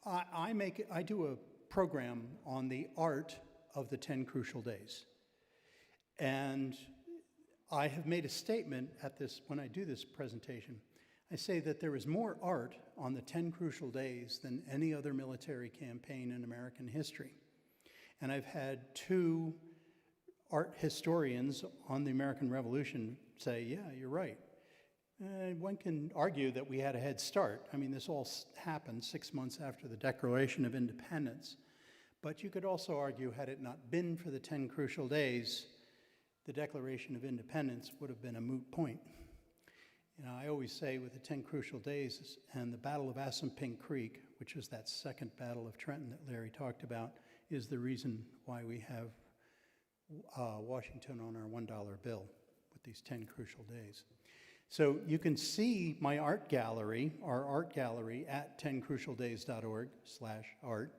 I do a program on the art of the 10 Crucial Days. And I have made a statement when I do this presentation. I say that there is more art on the 10 Crucial Days than any other military campaign in American history. And I've had two art historians on the American Revolution say, yeah, you're right. One can argue that we had a head start. I mean, this all happened 6 months after the Declaration of Independence. But you could also argue, had it not been for the 10 crucial days, the Declaration of Independence would have been a moot point. You know, I always say with the 10 crucial days and the Battle of Assunpink Creek, which is that second Battle of Trenton that Larry talked about, is the reason why we have Washington on our $1 bill with these 10 crucial days. So you can see my art gallery, our art gallery, at 10crucialdays.org/art.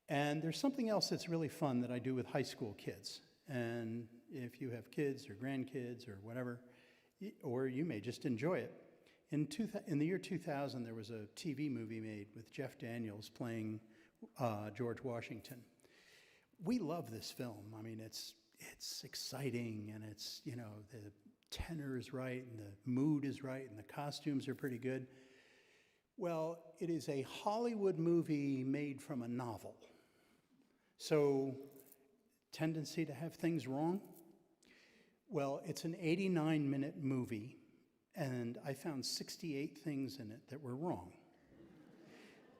And there's something else that's really fun that I do with high school kids. And if you have kids or grandkids or whatever, or you may just enjoy it. In the year 2000, there was a TV movie made with Jeff Daniels playing George Washington. We love this film. I mean, it's exciting, and it's, you know, the tenor is right, and the mood is right, and the costumes are pretty good. Well, it is a Hollywood movie made from a novel. So, tendency to have things wrong? Well, it's an 89-minute movie, and I found 68 things in it that were wrong.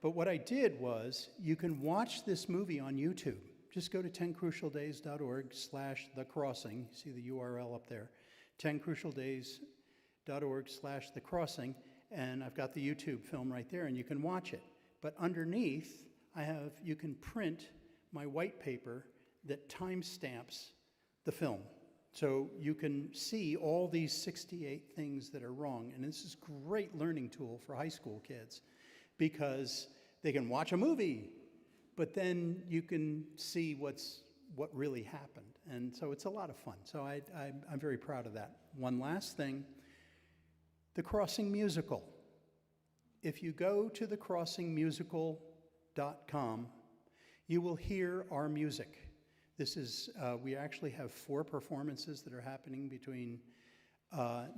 But what I did was, you can watch this movie on YouTube. Just go to 10crucialdays.org/thecrossing. See the URL up there. 10crucialdays.org/thecrossing, and I've got the YouTube film right there, and you can watch it. But underneath, you can print my white paper that timestamps the film. So you can see all these 68 things that are wrong, and this is a great learning tool for high school kids because they can watch a movie, but then you can see what really happened. And so it's a lot of fun. So I'm very proud of that. One last thing, the Crossing Musical. If you go to thecrossingmusical.com, you will hear our music. This is, we actually have 4 performances that are happening between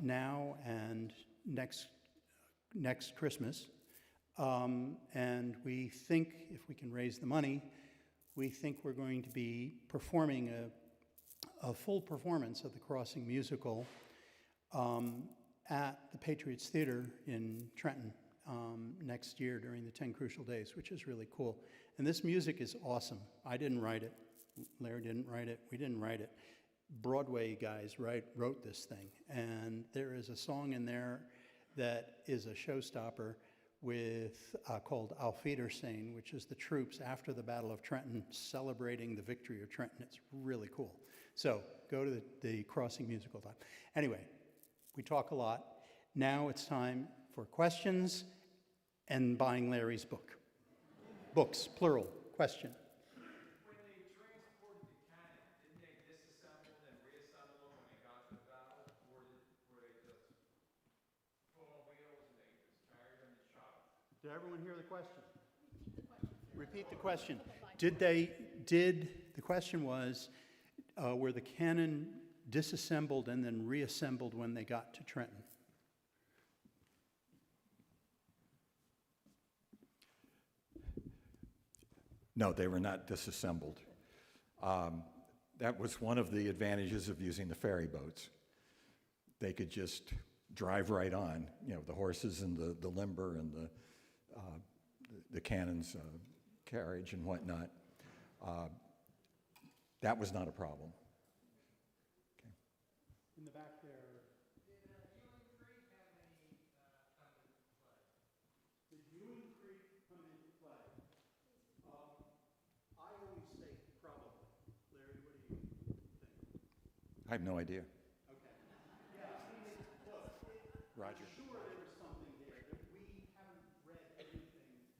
now and next Christmas. And we think, if we can raise the money, we think we're going to be performing a full performance of the Crossing Musical at the Patriots Theater in Trenton next year during the 10 Crucial Days, which is really cool. And this music is awesome. I didn't write it. Larry didn't write it. We didn't write it. Broadway guys wrote this thing. And there is a song in there that is a showstopper called Auf Wiedersehen, which is the troops after the Battle of Trenton celebrating the victory of Trenton. It's really cool. So go to the Crossing Musical time. Anyway, we talk a lot. Now it's time for questions and buying Larry's book. Books, plural, question. When they transported the cannon, didn't they disassemble and reassemble them when they got to the battle? Or were they just put on wheels and they just carried them and shot them? Did everyone hear the question? Repeat the question. The question was, were the cannon disassembled and then reassembled when they got to Trenton? No, they were not disassembled. That was one of the advantages of using the ferry boats. They could just drive right on, you know, the horses and the limber and the cannon's carriage and whatnot. That was not a problem. Okay. In the back there. Did Ewing Creek come into play? I always say probably. Larry, what do you think? I have no idea. Okay. Yeah, I mean, look, Roger. I'm sure there was something there. We haven't read anything.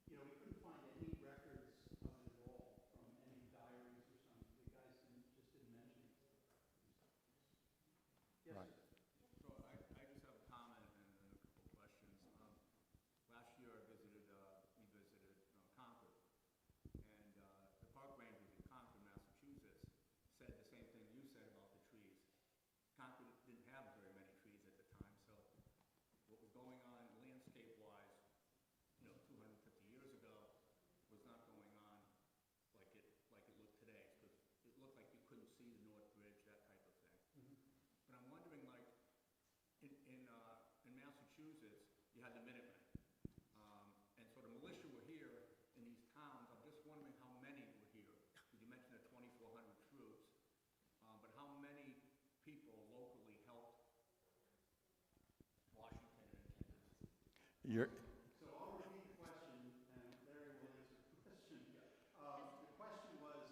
You know, we couldn't find any records of it at all from any diaries or something. The guys just didn't mention it. Yes, Right. sir. So I just have a comment and a couple of questions. Last year we visited Concord, and the park rangers in Concord, Massachusetts, said the same thing you said about the trees. Concord didn't have very many trees at the time, so you had the Minutemen. And so the militia were here in these towns. I'm just wondering how many were here. Because you mentioned the 2,400 troops, but how many people locally helped Washington in attendance? You're, So I'll repeat the question, and Larry will answer the question. The question was,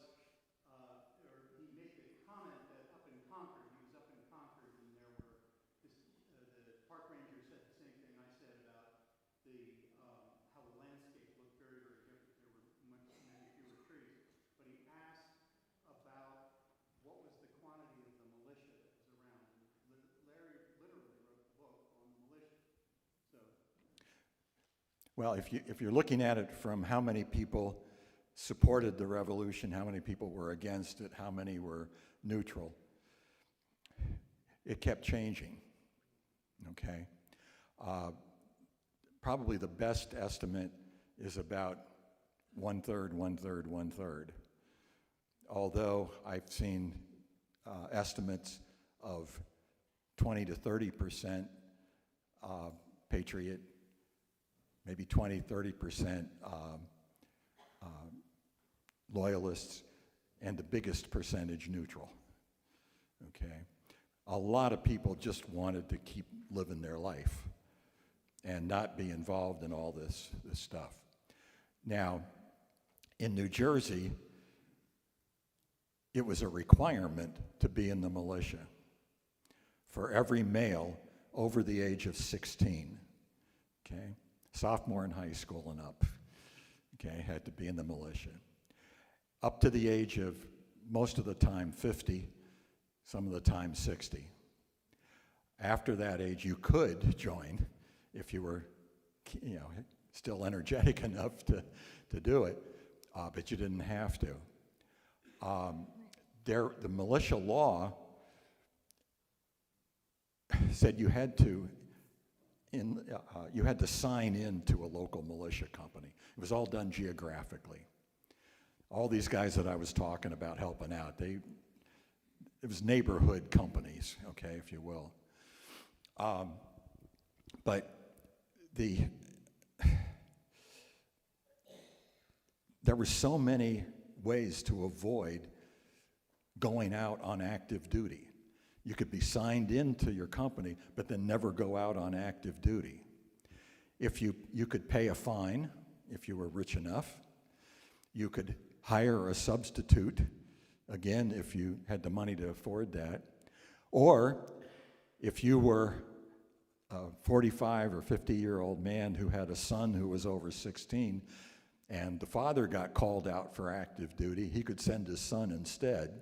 or he made the comment that up in Concord, he was up in Concord, and there were, the park ranger said the same thing I said about how the landscape looked very, very different. There were many fewer trees. But he asked about what was the quantity of the militia that was around. Larry literally wrote the book on the militia. So. well, if you're looking at it from how many people supported the revolution, how many people were against it, how many were neutral, it kept changing, okay? Probably the best estimate is about one-third, one-third, one-third. Although I've seen estimates of 20 to 30% Patriot, maybe 20, 30% loyalists, and the biggest percentage neutral, okay? A lot of people just wanted to keep living their life and not be involved in all this stuff. Now, in New Jersey, it was a requirement to be in the militia for every male over the age of 16, okay? Sophomore in high school and up, okay, had to be in the militia. Up to the age of, most of the time, 50, some of the time 60. After that age, you could join if you were, still energetic enough to do it, but you didn't have to. The militia law said you had to sign in to a local militia company. It was all done geographically. All these guys that I was talking about helping out, it was neighborhood companies, okay, if you will. But there were so many ways to avoid going out on active duty. You could be signed into your company, but then never go out on active duty. If you could pay a fine, if you were rich enough. You could hire a substitute, again, if you had the money to afford that. Or if you were a 45 or 50-year-old man who had a son who was over 16, and the father got called out for active duty, he could send his son instead.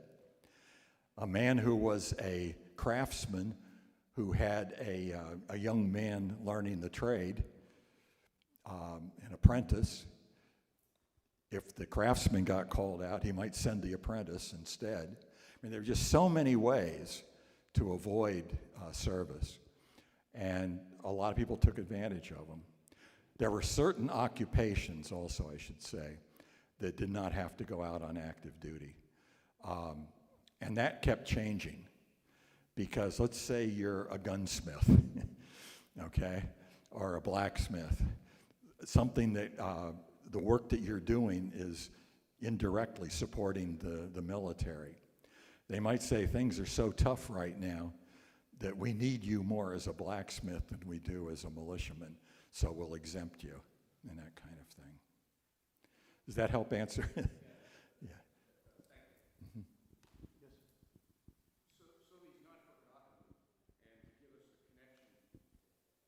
A man who was a craftsman who had a young man learning the trade, an apprentice, if the craftsman got called out, he might send the apprentice instead. I mean, there are just so many ways to avoid service, and a lot of people took advantage of them. There were certain occupations also, I should say, that did not have to go out on active duty. And that kept changing, because let's say you're a gunsmith, okay, or a blacksmith, something that the work that you're doing is indirectly supporting the military. They might say things are so tough right now that we need you more as a blacksmith than we do as a militiaman, so we'll exempt you, and that kind of thing. Does that help answer? Yeah. Mm-hmm. So he's not forgotten, and to give us a connection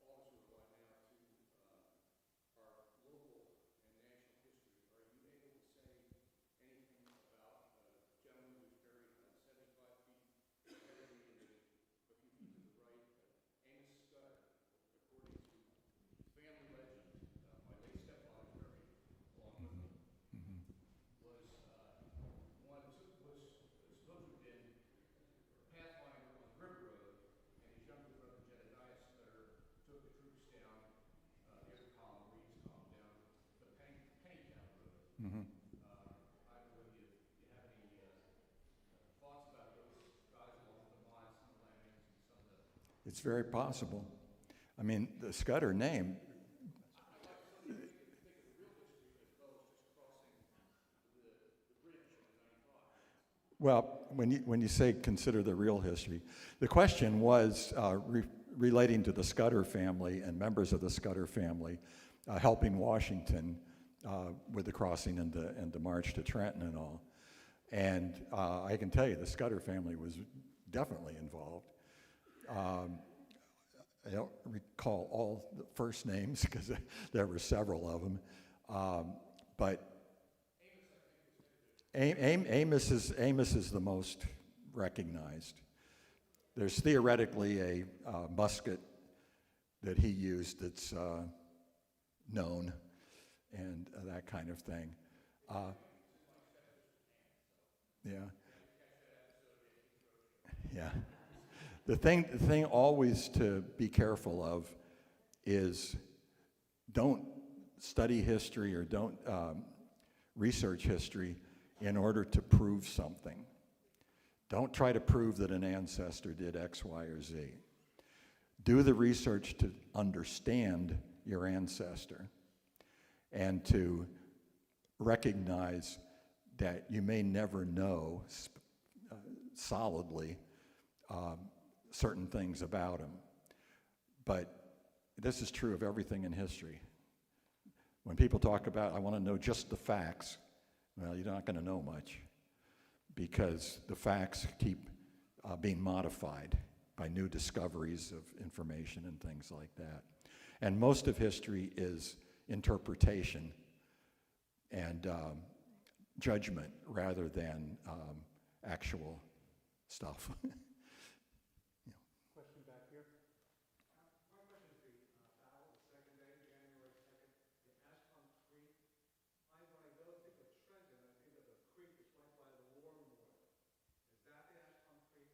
also right now to our local and national history, are you able to say anything about a gentleman who's buried about 75 feet buried a few feet to the right, Amos Scudder, according to family legend, my late stepfather buried along with me, was supposed to have been pathfinder on the river road, and his younger brother Jedediah Scudder took the troops down the other column, Reed's column, down the Pennytown Road. I don't know whether you have any thoughts about those guys along with the Mods and the Lamings and some of the... It's very possible. I mean, the Scudder name Well, when you say consider the real history, the question was relating to the Scudder family and members of the Scudder family helping Washington with the crossing and the march to Trenton and all. And I can tell you the Scudder family was definitely involved. I don't recall all the first names because there were several of them, but Amos is the most recognized. There's theoretically a musket that he used that's known and that kind of thing. Yeah. The thing always to be careful of is don't study history or don't research history in order to prove something. Don't try to prove that an ancestor did X, Y, or Z. Do the research to understand your ancestor and to recognize that you may never know solidly certain things about him. But this is true of everything in history. When people talk about, I want to know just the facts, well, you're not going to know much because the facts keep being modified by new discoveries of information and things like that. And most of history is interpretation and judgment rather than actual stuff. Question back here. My question is the battle, the second day, January 2nd, the Ashland Creek. When I go think of Trenton, I think of the creek that's right by the war memorial. Is that the Ashland Creek?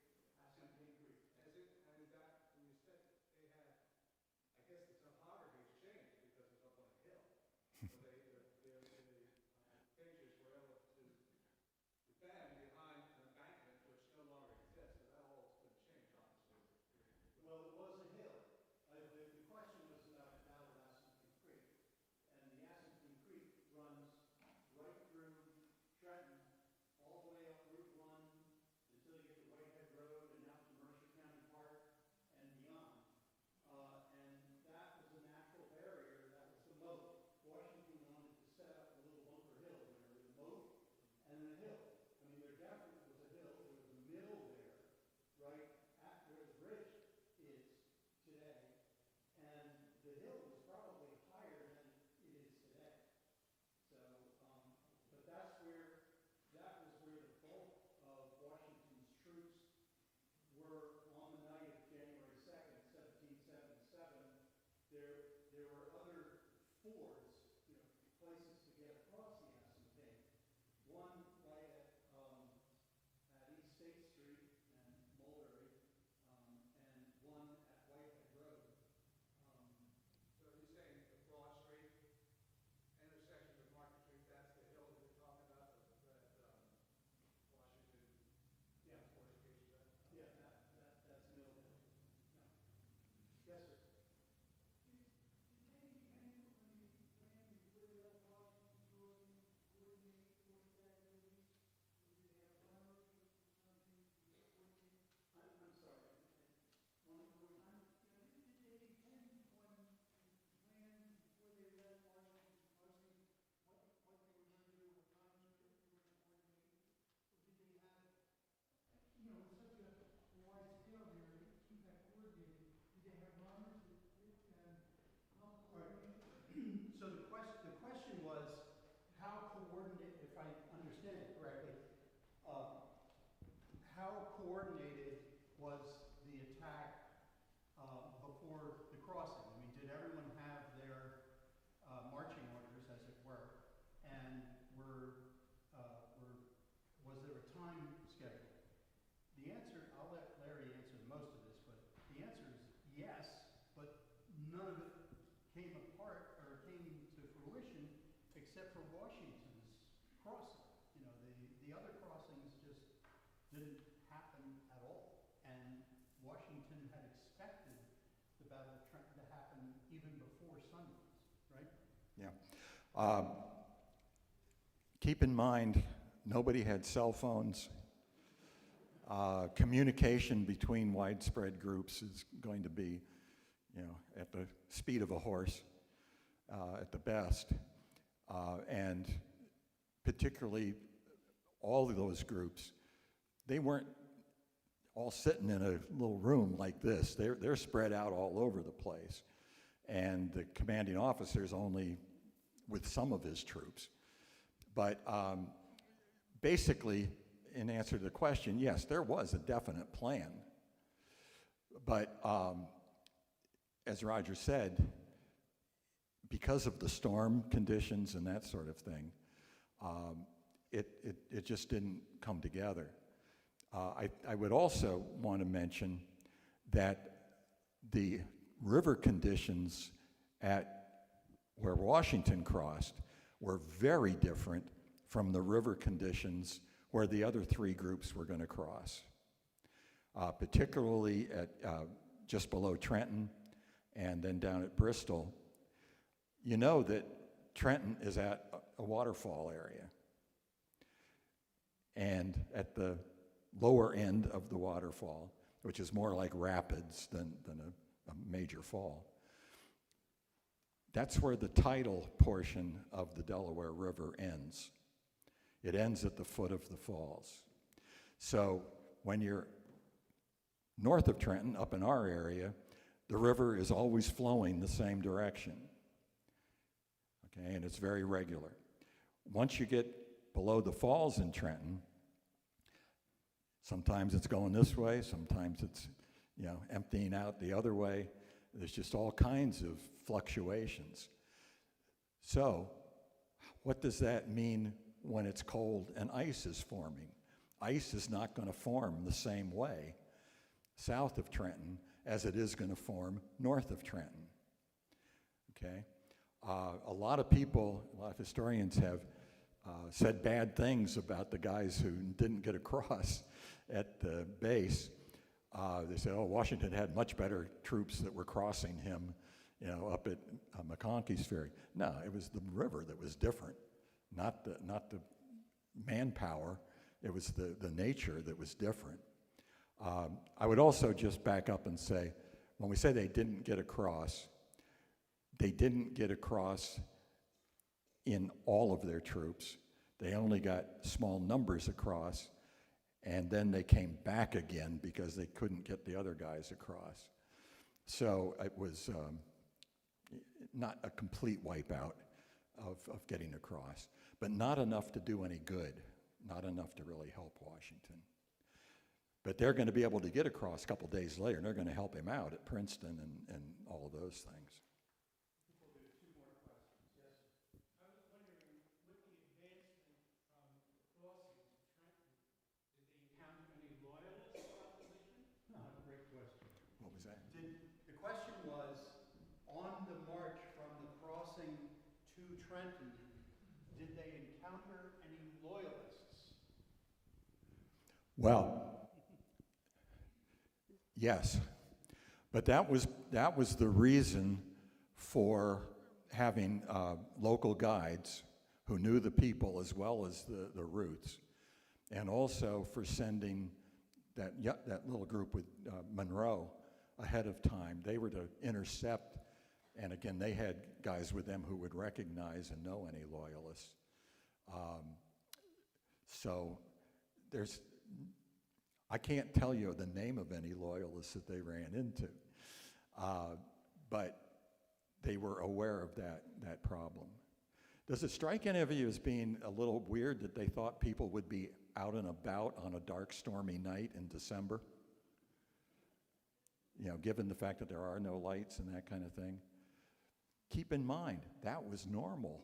Ashland Creek. Is it? And is that, when you said they had, I guess the topography has changed because it's up on a hill. So the pages were able to defend behind an embankment which no longer exists. So that all has been changed, obviously. Well, it was a hill. The question was about the Battle of Assunpink Creek. And the Assunpink Creek runs right through Trenton, all the way up Route 1 until you get to Whitehead Road and out to Mercer County Park and beyond. And that was a natural barrier. That was the moat. Washington wanted to set up a little bunker hill there with a moat and then a hill. I mean, there definitely was a hill. There was a middle there, right at where the bridge is today. And the hill was probably higher than it is today. So, but that was where the bulk of Washington's troops were on the night of January 2nd, 1777. There were other fords, places to get across the Assunpink. One right at East State Street and Mulberry, and one at Whitehead Road. So you're saying the Broad Street intersection with Market Street, that's the hill that you're talking about, that Washington fortifications at? Yeah, that's Mill Hill. Yeah. Yes, sir. I'm sorry. So the question was, how coordinated, if I understand it correctly, how coordinated was the attack before the crossing? I mean, did everyone have their marching orders, as it were, and was there a time schedule? The answer, I'll let Larry answer most of this, but the answer is yes, but none of it came apart or came to fruition except for Washington's crossing. The other crossings just didn't happen at all. And Washington had expected the Battle of Trenton to happen even before sunrise, right? Yeah. Keep in mind, nobody had cell phones. Communication between widespread groups is going to be, at the speed of a horse at the best. And particularly all of those groups, they weren't all sitting in a little room like this. They're spread out all over the place. And the commanding officer's only with some of his troops. But basically, in answer to the question, yes, there was a definite plan. But as Roger said, because of the storm conditions and that sort of thing, it just didn't come together. I would also want to mention that the river conditions at where Washington crossed were very different from the river conditions where the other three groups were going to cross, particularly at just below Trenton and then down at Bristol. You know that Trenton is at a waterfall area, and at the lower end of the waterfall, which is more like rapids than a major fall, that's where the tidal portion of the Delaware River ends. It ends at the foot of the falls. So when you're north of Trenton, up in our area, the river is always flowing the same direction. Okay, and it's very regular. Once you get below the falls in Trenton, sometimes it's going this way, sometimes it's emptying out the other way. There's just all kinds of fluctuations. So what does that mean when it's cold and ice is forming? Ice is not going to form the same way south of Trenton as it is going to form north of Trenton. Okay? A lot of people, a lot of historians have said bad things about the guys who didn't get across at the base. They said, oh, Washington had much better troops that were crossing him, up at McConkey's Ferry. No, it was the river that was different, not the manpower. It was the nature that was different. I would also just back up and say, when we say they didn't get across, they didn't get across in all of their troops. They only got small numbers across, and then they came back again because they couldn't get the other guys across. So it was not a complete wipeout of getting across, but not enough to do any good, not enough to really help Washington. But they're going to be able to get across a couple days later, and they're going to help him out at Princeton and all of those things. The question was, on the march from the crossing to Trenton, did they encounter any loyalists? Well, yes, but that was the reason for having local guides who knew the people as well as the routes, and also for sending that little group with Monroe ahead of time. They were to intercept, and again, they had guys with them who would recognize and know any loyalists. So I can't tell you the name of any loyalists that they ran into, but they were aware of that problem. Does it strike any of you as being a little weird that they thought people would be out and about on a dark, stormy night in December? Given the fact that there are no lights and that kind of thing. Keep in mind, that was normal.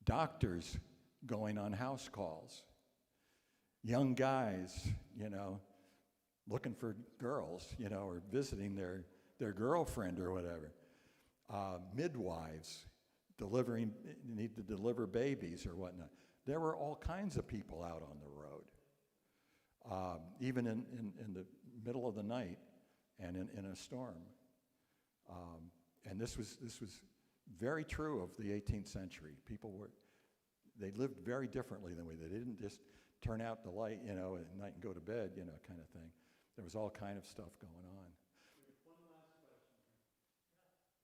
Doctors going on house calls. Young guys, looking for girls, or visiting their girlfriend or whatever. Midwives need to deliver babies or whatnot. There were all kinds of people out on the road, even in the middle of the night and in a storm. And this was very true of the 18th century. They lived very differently than we did. They didn't just turn out the light, you know, at night and go to bed, you know, kind of thing. There was all kind of stuff going on. One last question.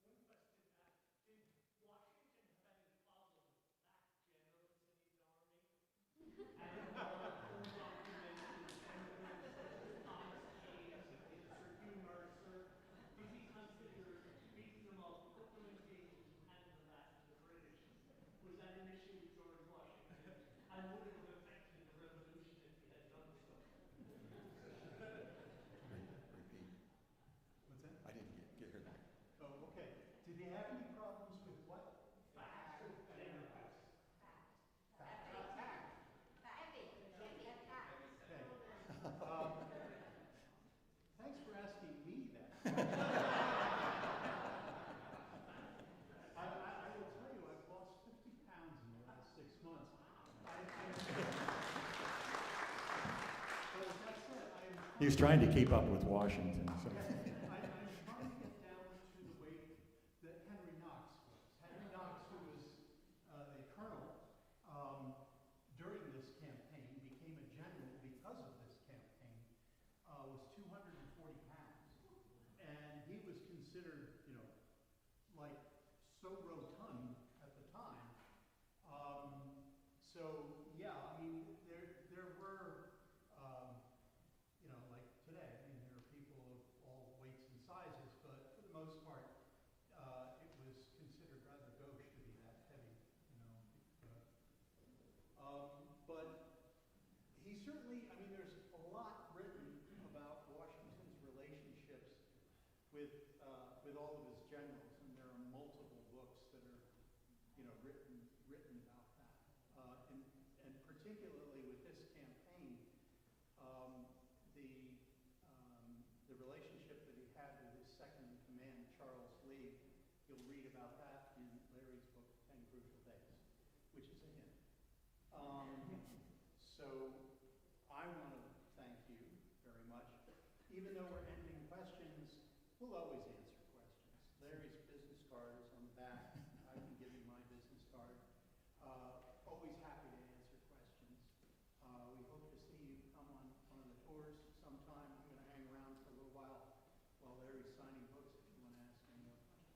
Repeat. What's that? I didn't get her that. Oh, okay. Did they have any problems with what? Facts or generals? Okay. Thanks for asking me that. I will tell you, I've lost 50 pounds in the last 6 months. But as I said, I am He was trying to keep up with Washington. So. I'm trying to get down to the weight that Henry Knox was. Henry Knox, who was a colonel during this campaign, became a general because of this campaign, was 240 pounds. And he was considered, you know, like so rotund at the time. So, yeah, I mean, there were, you know, like today, I mean, there are people of all weights and sizes, but for the most part, it was considered rather gauche to be that heavy, you know. But he certainly, I mean, there's a lot written about Washington's relationships with all of his generals, and there are multiple books that are, you know, written about that. And particularly with this campaign, the relationship that he had with his second in command, Charles Lee, you'll read about that in Larry's book, 10 Crucial Days, which is a hint. So I want to thank you very much. Even though we're ending questions, we'll always answer questions. Larry's business card is on the back. I can give you my business card. Always happy to answer questions. We hope to see you come on one of the tours sometime. I'm going to hang around for a little while Larry's signing books if you want to ask any more questions.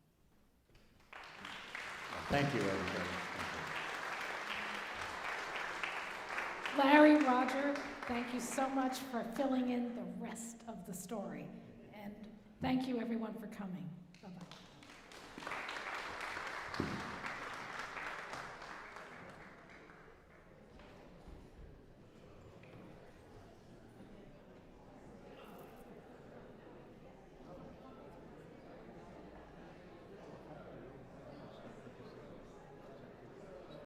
Thank you, everybody. Larry, Roger, thank you so much for filling in the rest of the story. And thank you, everyone, for coming. Bye-bye.